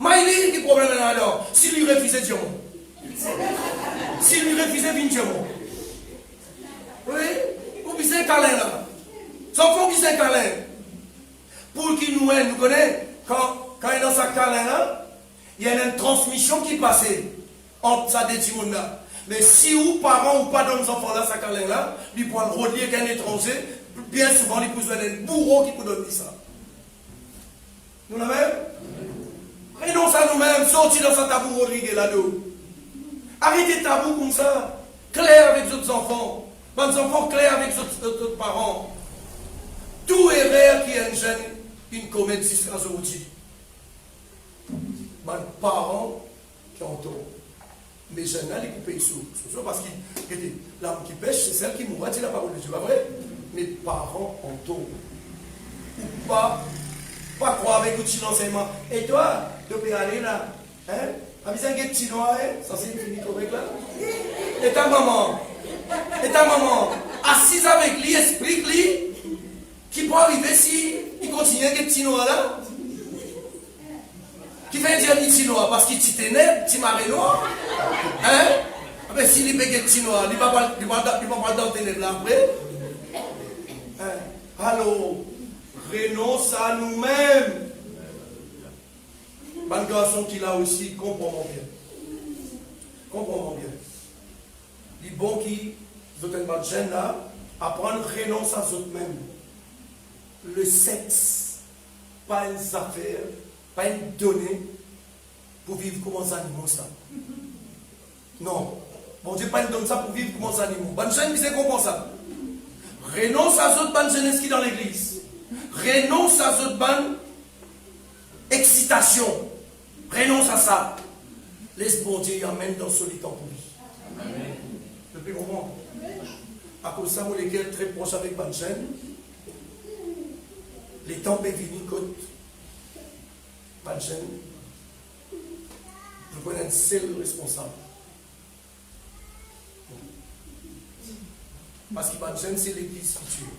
Maï, qui problème là alors? S'il lui refusait Dieu. S'il lui refusait Dieu. Oui. Ou bien c'est un câlin là. Son fond qui c'est un câlin. Pour qu'il nous connaît. Quand il est dans sa câlin là, il y a une transmission qui passe entre ça des timons là. Mais si ou parents ou pas dans nos enfants là, sa câlin là, lui pour le relier qu'un étranger, Bien souvent, les cousins, les bourreaux qui vous donnent ça. Nous la même? Renonce à nous-mêmes, sortis dans sa tabourerie là-dedans. Arrêtez tabou comme ça. Clair avec vos enfants. Vos enfants clairs avec vos parents. Tout erreur qui est un jeune, une comète jusqu'à aujourd'hui. Mes parents qui ont tort. Mes jeunes là, ils coupent sous. Parce que l'âme qui pêche, c'est celle qui mourra, c'est la parole de Dieu. Pas vrai? Mes parents ont tort. Ou pas croire avec petit enseignement. Et toi, tu peux aller là. Hein? Avec un petit noir, ça c'est fini correct là. Et ta maman, assise avec lui, explique-lui, qui peut arriver si il continue avec un petit noir là. Qui fait dire petit noir parce qu'il t'est né, petit maré noir. Hein? Mais s'il est un petit noir, il ne va pas dans le ténèbres là après. Hein? Alors, renonce à nous-mêmes. Un garçon qui l'a aussi, comprends bien. Comprends bien. Les bons qui, vous êtes pas jeunes là, apprendre renonce à eux-mêmes. Le sexe, pas une affaire, pas une donnée pour vivre comme des animaux ça. Non. Bon Dieu pas une donne ça pour vivre comme des animaux. Bonne jeune, qui c'est comprend ça. Renonce à autres bonnes jeunesses qui dans l'église. Renonce à autres bonnes excitation. Renonce à ça. Laisse bon Dieu y emmène dans ce lit pour lui. Amen. Je peux comprendre. À cause de ça, moi, lesquels très proches avec Banchen, les temps peuvent venir contre Banchen. Je connais un seul responsable. Parce que Banchen, c'est l'église qui tue.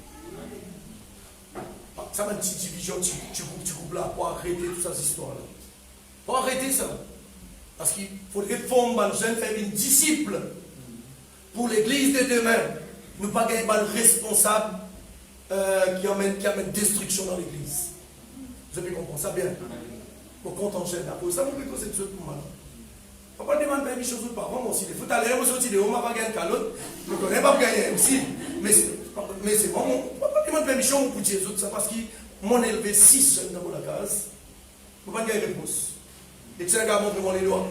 Ça va une petite division, tu coupes là pour arrêter toutes ces histoires-là. Pour arrêter ça. Parce qu'il faudrait former les jeunes, faire une disciple pour l'église de demain. Nous ne pas gagner mal responsable qui amène destruction dans l'église. Vous avez compris ça bien. Pour compte en chaîne. Pour ça, vous pouvez causer de ce pour moi. On va pas demander permission aux parents, moi aussi. Il faut aller, moi aussi, on va pas gagner un calotte. Je ne connais pas gagner aussi. Mais c'est bon, on ne va pas demander permission pour dire ça parce que mon élevé 6 jeunes dans la case. Je ne vais pas gagner réponse. Et tu as qu'à montrer mon les doigts.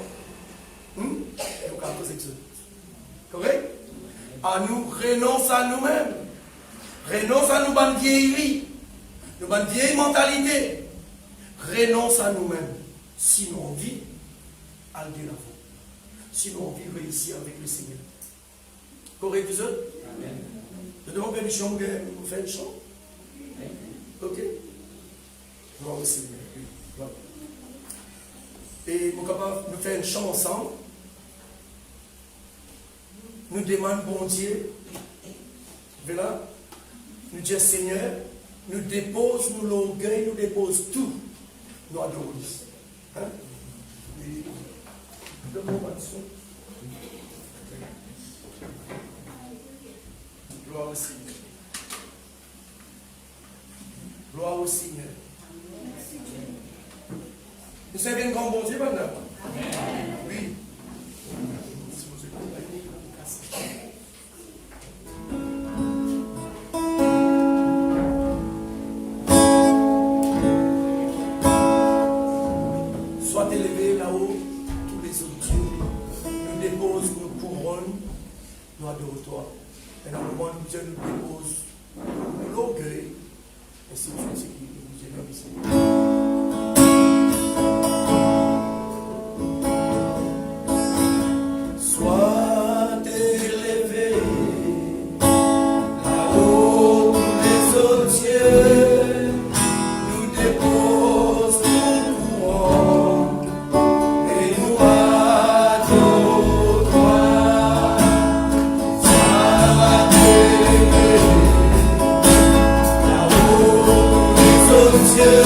Et on va poser ça. Correct? À nous, renonce à nous-mêmes. Renonce à nous, bonne vieillerie. Nous, bonne vieille mentalité. Renonce à nous-mêmes. Sinon, on vit, à Dieu l'avant. Sinon, on vit réussir avec le Seigneur. Correct, vous autres? Amen. Je demande permission de faire une chant. Ok? Gloire au Seigneur. Voilà. Et nous sommes capables de faire une chant ensemble. Nous demandons, bon Dieu, voilà, nous disons, Seigneur, nous dépose nous l'orgueil, nous dépose tout. Nous adorons. Hein? Gloire au Seigneur. Gloire au Seigneur. Vous savez un grand bon Dieu maintenant? Oui. Sois élevé là-haut, tous les autres dieux. Nous dépose, nous couronne, nous adorons toi. Et dans le moment où Dieu nous dépose l'orgueil, et c'est tout ce qui nous est ici. Dieu.